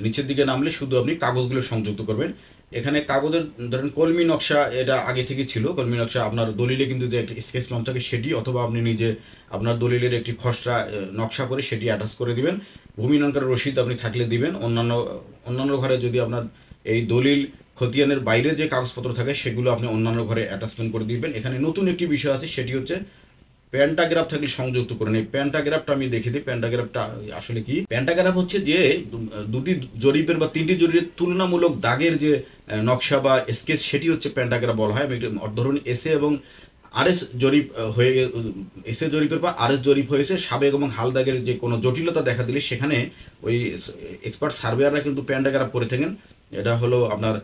নিচের দিকে নামলে শুধু আপনি কাগজগুলো সংযুক্ত করবেন। এখানে কাগজের ধরেন কলমি নকশা এটা আগে থেকে ছিল, কলমি নকশা আপনার দলিলে কিন্তু যে একটা স্কেচ লঞ্চ থাকে সেটি, অথবা আপনি নিজে আপনার দলিলের একটি খসড়া নকশা করে সেটি অ্যাটাচ করে দিবেন। ভূমি নঙ্কার রসিদ আপনি থাকলে দিবেন। অন্যান্য ঘরে যদি আপনার এই দলিল খতিয়ানের বাইরে যে কাগজপত্র থাকে সেগুলো আপনি অন্যান্য ঘরে অ্যাটাচমেন্ট করে দিবেন। এখানে নতুন একটি বিষয় আছে, সেটি হচ্ছে প্যান্টাগ্রাফ থাকলে সংযুক্ত করেন। এই প্যান্টাগ্রাফটা আমি দেখে দিই। প্যান্টাগ্রাফটা আসলে কি? প্যান্টাগ্রাফ হচ্ছে যে দুটি জরিপের বা তিনটি জরিপের তুলনামূলক দাগের যে নকশা বা স্কেচ সেটি হচ্ছে প্যান্টাগ্রাফ বলা হয়। আমি ধরুন এসএ এবং আরএস জরিপ হয়ে এসএ জরিপের পর আরএস জরিপ হয়েছে, সাবেক এবং হাল দাগের যে কোনো জটিলতা দেখা দিলে সেখানে ওই এক্সপার্ট সার্ভেয়াররা কিন্তু প্যান্টাগ্রাফ করে থাকেন। এটা হলো আপনার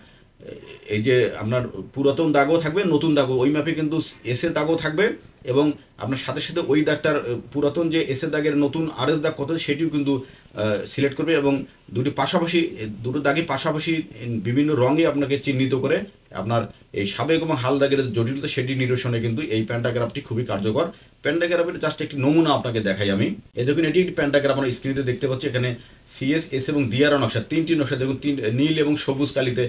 এই যে আপনার পুরাতন দাগও থাকবে, নতুন দাগও, ওই ম্যাপে কিন্তু এসে দাগও থাকবে এবং আপনার সাথে সাথে ওই দাগটার পুরাতন যে এসে দাগের নতুন আরএস দাগ কত সেটিও কিন্তু সিলেক্ট করবে এবং দুটো দাগে পাশাপাশি বিভিন্ন রঙে আপনাকে চিহ্নিত করে আপনার এই সাবেক এবং হাল দাগের জটিলতা সেটি নিরসনে কিন্তু এই প্যান্টাগ্রাফটি খুবই কার্যকর। প্যান্টাগ্রাফের জাস্ট একটি নমুনা আপনাকে দেখাই আমি। এই দেখুন এটি একটি প্যান্টাগ্রাফ আমরা স্ক্রিনে দেখতে পাচ্ছি। এখানে সিএস এস এবং দিয়ারা নকশা, তিনটি নকশা দেখুন, নীল এবং সবুজ কালিতে,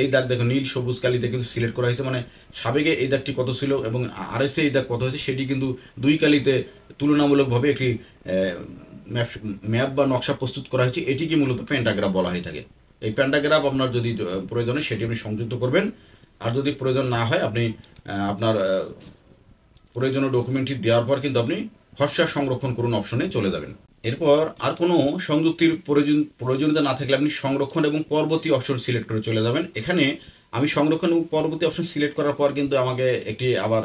এই দাগ দেখুন নীল সবুজ কালিতে কিন্তু সিলেক্ট করা হয়েছে। মানে সাবেকে এই দাগটি কত ছিল এবং আরএসে এই দাগ কত হয়েছে সেটি কিন্তু দুই কালিতে তুলনামূলকভাবে একটি ম্যাপ বা নকশা প্রস্তুত করা হয়েছে। এটিকে মূলত প্যান্টাগ্রাফ বলা হয়ে থাকে। এই প্যান্টাগ্রাফ আপনার যদি প্রয়োজন হয় সেটি আপনি সংযুক্ত করবেন, আর যদি প্রয়োজন না হয় আপনি আপনার প্রয়োজনীয় ডকুমেন্টটি দেওয়ার পর কিন্তু আপনি খসড়া সংরক্ষণ করুন অপশনে চলে যাবেন। এরপর আর কোনো সংযুক্তির প্রয়োজনীয়তা না থাকলে আপনি সংরক্ষণ এবং পরবর্তী অপশন সিলেক্ট করে চলে যাবেন। এখানে আমি সংরক্ষণ এবং পরবর্তী অপশন সিলেক্ট করার পর কিন্তু আমাকে একটি আবার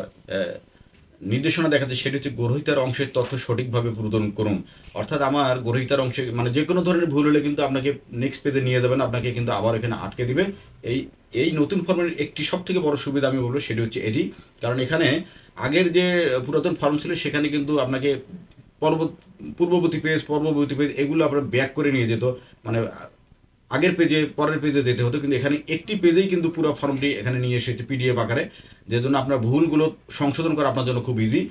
নির্দেশনা দেখাচ্ছে সেটি হচ্ছে গ্রহীতার অংশের তথ্য সঠিকভাবে প্রদান করুন। অর্থাৎ আমার গ্রহীতার অংশে মানে যে কোনো ধরনের ভুল হলে কিন্তু আপনাকে নেক্সট পেজে নিয়ে যাবেন, আপনাকে কিন্তু আবার এখানে আটকে দিবে। এই এই নতুন ফর্মের একটি সবথেকে বড় সুবিধা আমি বলবো সেটি হচ্ছে এটি, কারণ এখানে আগের যে পুরাতন ফর্ম ছিল সেখানে কিন্তু আপনাকে পূর্ববর্তী পেজ এগুলো আপনার ব্যাক করে নিয়ে যেত, মানে আগের পেজে পরের পেজে যেতে হতো, কিন্তু এখানে একটি পেজেই কিন্তু পুরো ফর্মটি এখানে নিয়ে এসেছে পিডিএফ আকারে, যে জন্য আপনার ভুলগুলো সংশোধন করা আপনার জন্য খুব ইজি।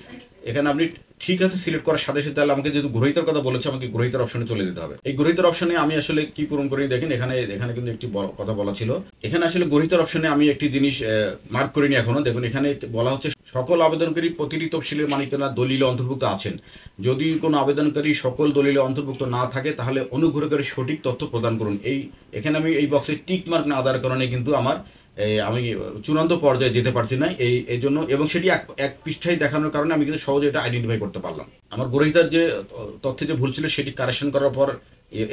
এখানে আপনি ঠিক আছে সিলেক্ট করার সাথে সাথে তাহলে আমাকে যেহেতু গ্রহীতার কথা বলেছে আমাকে গ্রহীতার অপশনে চলে যেতে হবে। এই গ্রহীতার অপশনে আমি আসলে কি পূরণ করি দেখেন, এখানে কিন্তু একটি কথা বলা ছিল, এখানে আসলে গ্রহীতার অপশনে আমি একটি জিনিস মার্ক করিনি এখনো। দেখুন এখানে বলা হচ্ছে সকল আবেদনকারী প্রতিটি তফসিলের মালিকানা দলিলে অন্তর্ভুক্ত আছেন। যদি কোনো আবেদনকারী সকল দলিলে অন্তর্ভুক্ত না থাকে তাহলে অনুগ্রহ করে সঠিক তথ্য প্রদান করুন। এখানে আমি এই বক্সে টিক মার্ক না দেওয়ার কারণে কিন্তু আমি চূড়ান্ত পর্যায়ে যেতে পারছি না এই জন্য, এবং সেটি এক পৃষ্ঠায় দেখানোর কারণে আমি কিন্তু সহজে এটা আইডেন্টিফাই করতে পারলাম। আমার গ্রহীতার যে তথ্যে যে ভুল ছিল সেটি কারেকশন করার পর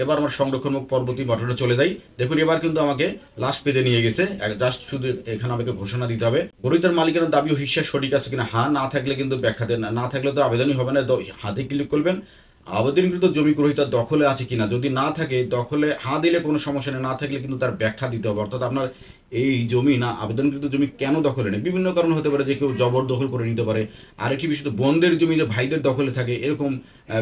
এবার আমার সংরক্ষণ পরবর্তী বাটনে চলে যাই। দেখুন এবার কিন্তু আমাকে লাস্ট পেজে নিয়ে গেছে, জাস্ট শুধু এখানে আমাকে ঘোষণা দিতে হবে গ্রহীতার মালিকানার দাবি ও হিস্সা সঠিক আছে কিনা। হ্যাঁ না থাকলে কিন্তু ব্যাখ্যা দেন, না থাকলে তো আবেদনই হবে না, হাতে ক্লিক করবেন। আবেদনকৃত জমি গ্রহীতার দখলে আছে কিনা, যদি না থাকে দখলে হাঁ দিলে কোনো সমস্যা নেই, না থাকলে কিন্তু তার ব্যাখ্যা দিতে হবে। অর্থাৎ আপনার এই জমি না আবেদনকৃত জমি কেন দখলে নেই, বিভিন্ন কারণ হতে পারে, যে কেউ জবরদখল করে নিতে পারে। আরেকটি বিষয় বোনদের জমি যে ভাইদের দখলে থাকে এরকম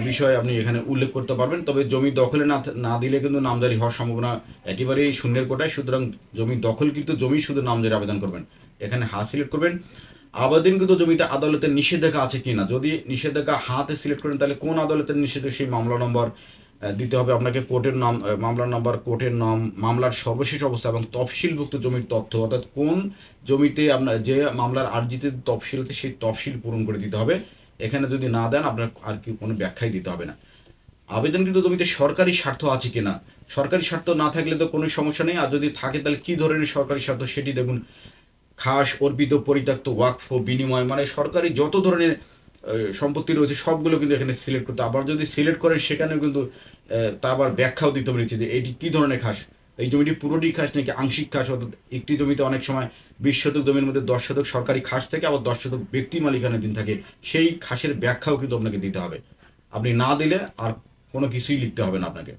বিষয় আপনি এখানে উল্লেখ করতে পারবেন। তবে জমি দখলে না দিলে কিন্তু নামজারি হওয়ার সম্ভাবনা একেবারেই শূন্যের কোটায়, সুতরাং জমি দখলকৃত জমি শুধু নামজারি আবেদন করবেন। এখানে হ্যাঁ সিলেক্ট করবেন। আবেদনকৃত জমিতে আদালতের নিষেধাজ্ঞা আছে কিনা, যদি নিষেধাজ্ঞা হাতে সিলেক্ট করেন তাহলে কোন আদালতের নিষেধাজ্ঞা সেই মামলা নম্বর দিতে হবে আপনাকে, কোর্টের নাম, মামলার নম্বর, কোর্টের নাম, মামলার সর্বশেষ অবস্থা এবং তফসিলভুক্ত জমির তথ্য, অর্থাৎ কোন জমিতে আপনার যে মামলার আর্জিতে তফসিল হতে সেই তফসিল পূরণ করে দিতে হবে। এখানে যদি না দেন আপনার আর কি কোনো ব্যাখ্যাই দিতে হবে না। আবেদনকৃত জমিতে সরকারি স্বার্থ আছে কিনা, সরকারি স্বার্থ না থাকলে তো কোনো সমস্যা নেই, আর যদি থাকে তাহলে কী ধরনের সরকারি স্বার্থ সেটি দেখুন। খাস, অর্পিত, পরিত্যক্ত, ওয়াকফ, বিনিময়, মানে সরকারি যত ধরনের সম্পত্তি রয়েছে সবগুলো কিন্তু এখানে সিলেক্ট করতে। আবার যদি সিলেক্ট করেন সেখানেও কিন্তু তা আবার ব্যাখ্যাও দিতে পেরেছি যে এটি কী ধরনের খাস, এই জমিটি পুরোটি খাস নাকি আংশিক খাস। অর্থাৎ একটি জমিতে অনেক সময় 20 শতক জমির মধ্যে 10 শতক সরকারি খাস থাকে, আবার 10 শতক ব্যক্তি মালিকানাধীন থাকে, সেই খাসের ব্যাখ্যাও কিন্তু আপনাকে দিতে হবে। আপনি না দিলে আর কোনো কিছুই লিখতে হবে না আপনাকে।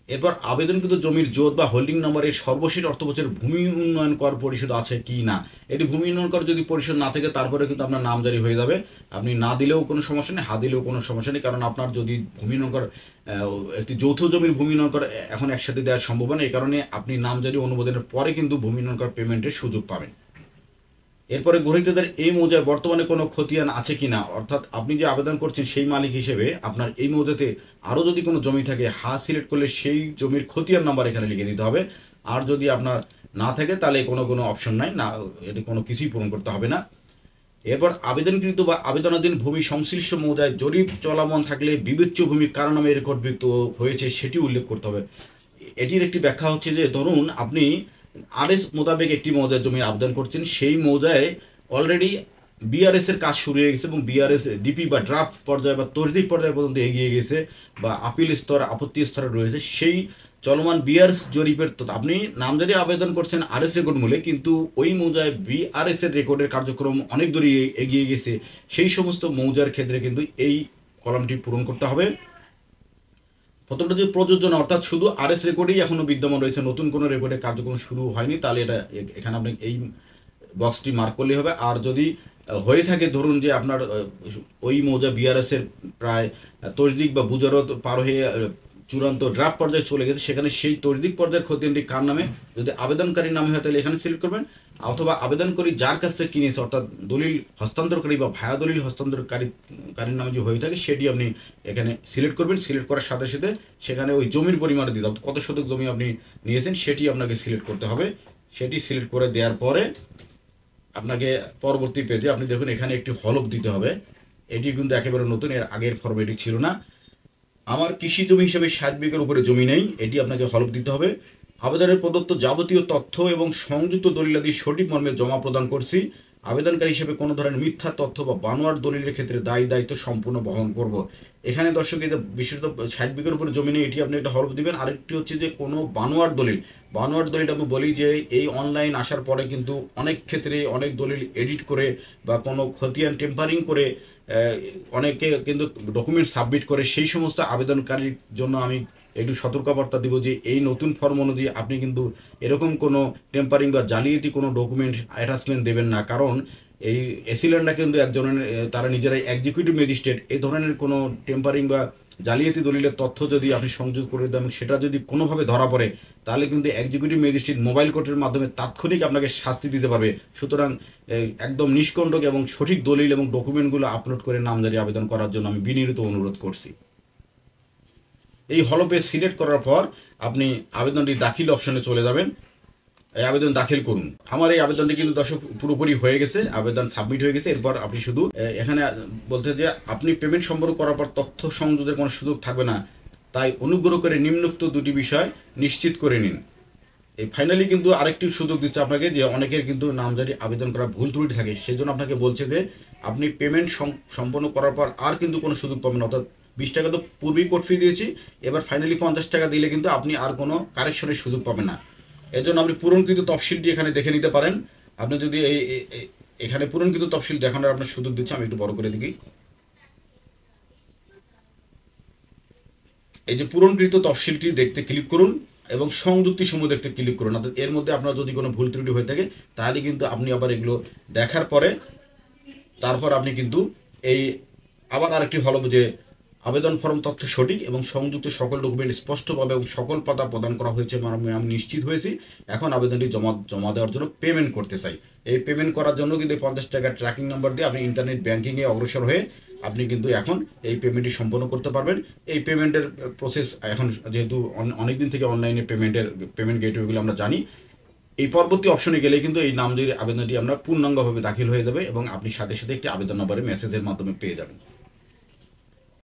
এরপর আবেদনকৃত জমির জোত বা হোল্ডিং নাম্বারের সর্বশেষ অর্থবছর ভূমি উন্নয়ন কর পরিশোধ আছে কি না। এটি ভূমি উন্নয়ন কর যদি পরিশোধ না থাকে তারপরে কিন্তু আপনার নামজারি হয়ে যাবে। আপনি না দিলেও কোনো সমস্যা নেই, হা দিলেও কোনো সমস্যা নেই, কারণ আপনার যদি ভূমি উন্নয়ন কর একটি যৌথ জমির ভূমি উন্নয়ন কর এখন একসাথে দেওয়ার সম্ভব না, এই কারণে আপনি নামজারি অনুমোদনের পরে কিন্তু ভূমি উন্নয়ন কর পেমেন্টের সুযোগ পাবেন। এরপরে গ্রহীতাদের এই মৌজায় বর্তমানে কোনো খতিয়ান আছে কিনা, অর্থাৎ আপনি যে আবেদন করছেন সেই মালিক হিসেবে আপনার এই মৌজাতে আরও যদি কোনো জমি থাকে হা সিলেক্ট করলে সেই জমির খতিয়ান নাম্বার এখানে লিখে দিতে হবে। আর যদি আপনার না থাকে তাহলে কোনো অপশন নাই, না এটি কোনো কিছুই পূরণ করতে হবে না। এরপর আবেদনকৃত বা আবেদনাধীন ভূমি সংশ্লিষ্ট মৌজায় জরিপ চলমান থাকলে বিবেচ্য ভূমি কার নামে রেকর্ডভুক্ত হয়েছে সেটি উল্লেখ করতে হবে। এটির একটি ব্যাখ্যা হচ্ছে যে ধরুন আপনি আরএস মোতাবেক একটি মৌজায় জমির আবেদন করছেন, সেই মৌজায় অলরেডি বিআরএস এর কাজ শুরু হয়ে গেছে এবং বিআরএস ডিপি বা ড্রাফট পর্যায়ে বা তরদিক পর্যায়ে পর্যন্ত এগিয়ে গেছে বা আপিল স্তর, আপত্তি স্তরে রয়েছে, সেই চলমান বিআরএস জরিপের আপনি নামজারি আবেদন করছেন আরএস রেকর্ড মূলে, কিন্তু ওই মৌজায় বিআরএস এর রেকর্ডের কার্যক্রম অনেক দূরে এগিয়ে গেছে, সেই সমস্ত মৌজার ক্ষেত্রে কিন্তু এই কলামটি পূরণ করতে হবে। প্রথমটা যে প্রযোজনা, অর্থাৎ শুধু আরএস রেকর্ডেই এখনো বিদ্যমান রয়েছে, নতুন কোনো রেকর্ডের কার্যক্রম শুরু হয়নি, তাহলে এটা এখানে আপনি এই বক্সটি মার্ক করলেই হবে। আর যদি হয়ে থাকে ধরুন যে আপনার ওই মৌজা বিআরএস এর প্রায় তসদিক বা বুজারত পার হয়ে চূড়ান্ত ড্রাফট পর্যায়ে চলে গেছে, সেখানে সেই তসদিক পর্যায়ের খতিয়ানটি কার নামে, যদি আবেদনকারীর নামে হয় তাহলে এখানে সিলেক্ট করবেন, অথবা আবেদনকারী যার কাছ থেকে কিনেছে অর্থাৎ দলিল হস্তান্তরকারী বা ভায়া দলিল হস্তান্তরকারীর নামে যে হয়ে থাকে সেটি আপনি এখানে সিলেক্ট করবেন। সিলেক্ট করার সাথে সাথে সেখানে ওই জমির পরিমাণে দিতে হবে, কত শতক জমি আপনি নিয়েছেন সেটি আপনাকে সিলেক্ট করতে হবে। সেটি সিলেক্ট করে দেওয়ার পরে আপনাকে পরবর্তী পেজে আপনি দেখুন এখানে একটি হলফ দিতে হবে। এটি কিন্তু একেবারে নতুন, এর আগের ফর্মে এটি ছিল না। আমার কৃষি জমি হিসেবে 60 বিঘার উপরে জমি নেই, এটি আপনাকে হলফ দিতে হবে। আবেদনের প্রদত্ত যাবতীয় তথ্য এবং সংযুক্ত দলিলাদি সঠিক মর্মে জমা প্রদান করছি, আবেদনকারী হিসেবে কোনো ধরনের মিথ্যা তথ্য বা বানোয়াট দলিলের ক্ষেত্রে দায়িত্ব সম্পূর্ণ বহন করব। এখানে দর্শক এই যে বিশেষত 60 বিঘার উপরে জমি নেই, এটি আপনি একটা হলফ দিবেন। আরেকটি হচ্ছে যে কোনো বানোয়াট দলিল আমি বলি যে এই অনলাইন আসার পরে কিন্তু অনেক ক্ষেত্রে অনেক দলিল এডিট করে বা কোনো খতিয়ান টেম্পারিং করে অনেকে কিন্তু ডকুমেন্ট সাবমিট করে। সেই সমস্ত আবেদনকারীর জন্য আমি একটু সতর্কবার্তা দিব যে এই নতুন ফর্ম অনুযায়ী আপনি কিন্তু এরকম কোনো টেম্পারিং বা জালিয়াতি কোনো ডকুমেন্ট অ্যাটাচমেন্ট দেবেন না। কারণ এই এসিল্যান্ডরা কিন্তু একজনের তারা নিজেরাই এক্সিকিউটিভ ম্যাজিস্ট্রেট। এই ধরনের কোনো টেম্পারিং বা জালিয়াতি দলিলের তথ্য যদি আপনি সংযোগ করে দেন, সেটা যদি কোনোভাবে ধরা পড়ে, তাহলে কিন্তু এক্সিকিউটিভ ম্যাজিস্ট্রেট মোবাইল কোর্টের মাধ্যমে তাৎক্ষণিক আপনাকে শাস্তি দিতে পারবে। সুতরাং একদম নিষ্কণ্টক এবং সঠিক দলিল এবং ডকুমেন্টগুলো আপলোড করে নামজারি আবেদন করার জন্য আমি বিনীত অনুরোধ করছি। এই হলপে সিলেক্ট করার পর আপনি আবেদনটি দাখিল অপশনে চলে যাবেন, এই আবেদন দাখিল করুন। আমার এই আবেদনটি কিন্তু দর্শক পুরোপুরি হয়ে গেছে, আবেদন সাবমিট হয়ে গেছে। এরপর আপনি শুধু এখানে বলতে যে আপনি পেমেন্ট সম্পর্ক করার পর তথ্য সংযোগের কোনো সুযোগ থাকবে না, তাই অনুগ্রহ করে নিম্নোক্ত দুটি বিষয় নিশ্চিত করে নিন। এই ফাইনালি কিন্তু আরেকটি সুযোগ দিচ্ছে আপনাকে, যে অনেকের কিন্তু নামজারি আবেদন করা ভুল ত্রুটি থাকে, সেই জন্য আপনাকে বলছে যে আপনি পেমেন্ট সম্পন্ন করার পর আর কিন্তু কোনো সুযোগ পাবেন না। অর্থাৎ 20 টাকা তো পূর্বেই কোর্ট ফি দিয়েছি, এবার ফাইনালি 50 টাকা দিলে কিন্তু আপনি আর কোনো কারেকশনের সুযোগ পাবেন না। এর জন্য আপনি পূরণকৃত তফসিলটি এখানে দেখে নিতে পারেন। আপনি যদি এখানে পূরণকৃত তফসিল দেখানোর আপনার সুযোগ দিচ্ছে, আমি একটু বড় করে দিই। এই যে পূরণকৃত তফসিলটি দেখতে ক্লিক করুন এবং সংযুক্তি সমূহ দেখতে ক্লিক করুন। অর্থাৎ এর মধ্যে আপনার যদি কোনো ভুল ত্রুটি হয়ে থাকে, তাহলে কিন্তু আপনি আবার এগুলো দেখার পরে তারপর আপনি কিন্তু এই আবার আরেকটি হলো যে আবেদন ফর্ম তথ্য সঠিক এবং সংযুক্ত সকল ডকুমেন্ট স্পষ্টভাবে এবং সকল পাতা প্রদান করা হয়েছে আমি নিশ্চিত হয়েছি। এখন আবেদনটি জমা দেওয়ার জন্য পেমেন্ট করতে চাই। এই পেমেন্ট করার জন্য কিন্তু 50 টাকার ট্র্যাকিং নাম্বার দিয়ে আপনি ইন্টারনেট ব্যাঙ্কিংয়ে অগ্রসর হয়ে আপনি কিন্তু এখন এই পেমেন্টটি সম্পন্ন করতে পারবেন। এই পেমেন্টের প্রসেস এখন যেহেতু অনেক দিন থেকে অনলাইনে পেমেন্ট গেটওয়েগুলো আমরা জানি, এই পরবর্তী অপশনে গেলে কিন্তু এই নামজারির আবেদনটি আমরা পূর্ণাঙ্গভাবে দাখিল হয়ে যাবে এবং আপনি সাথে সাথে একটি আবেদন নম্বরে মেসেজের মাধ্যমে পেয়ে যাবেন।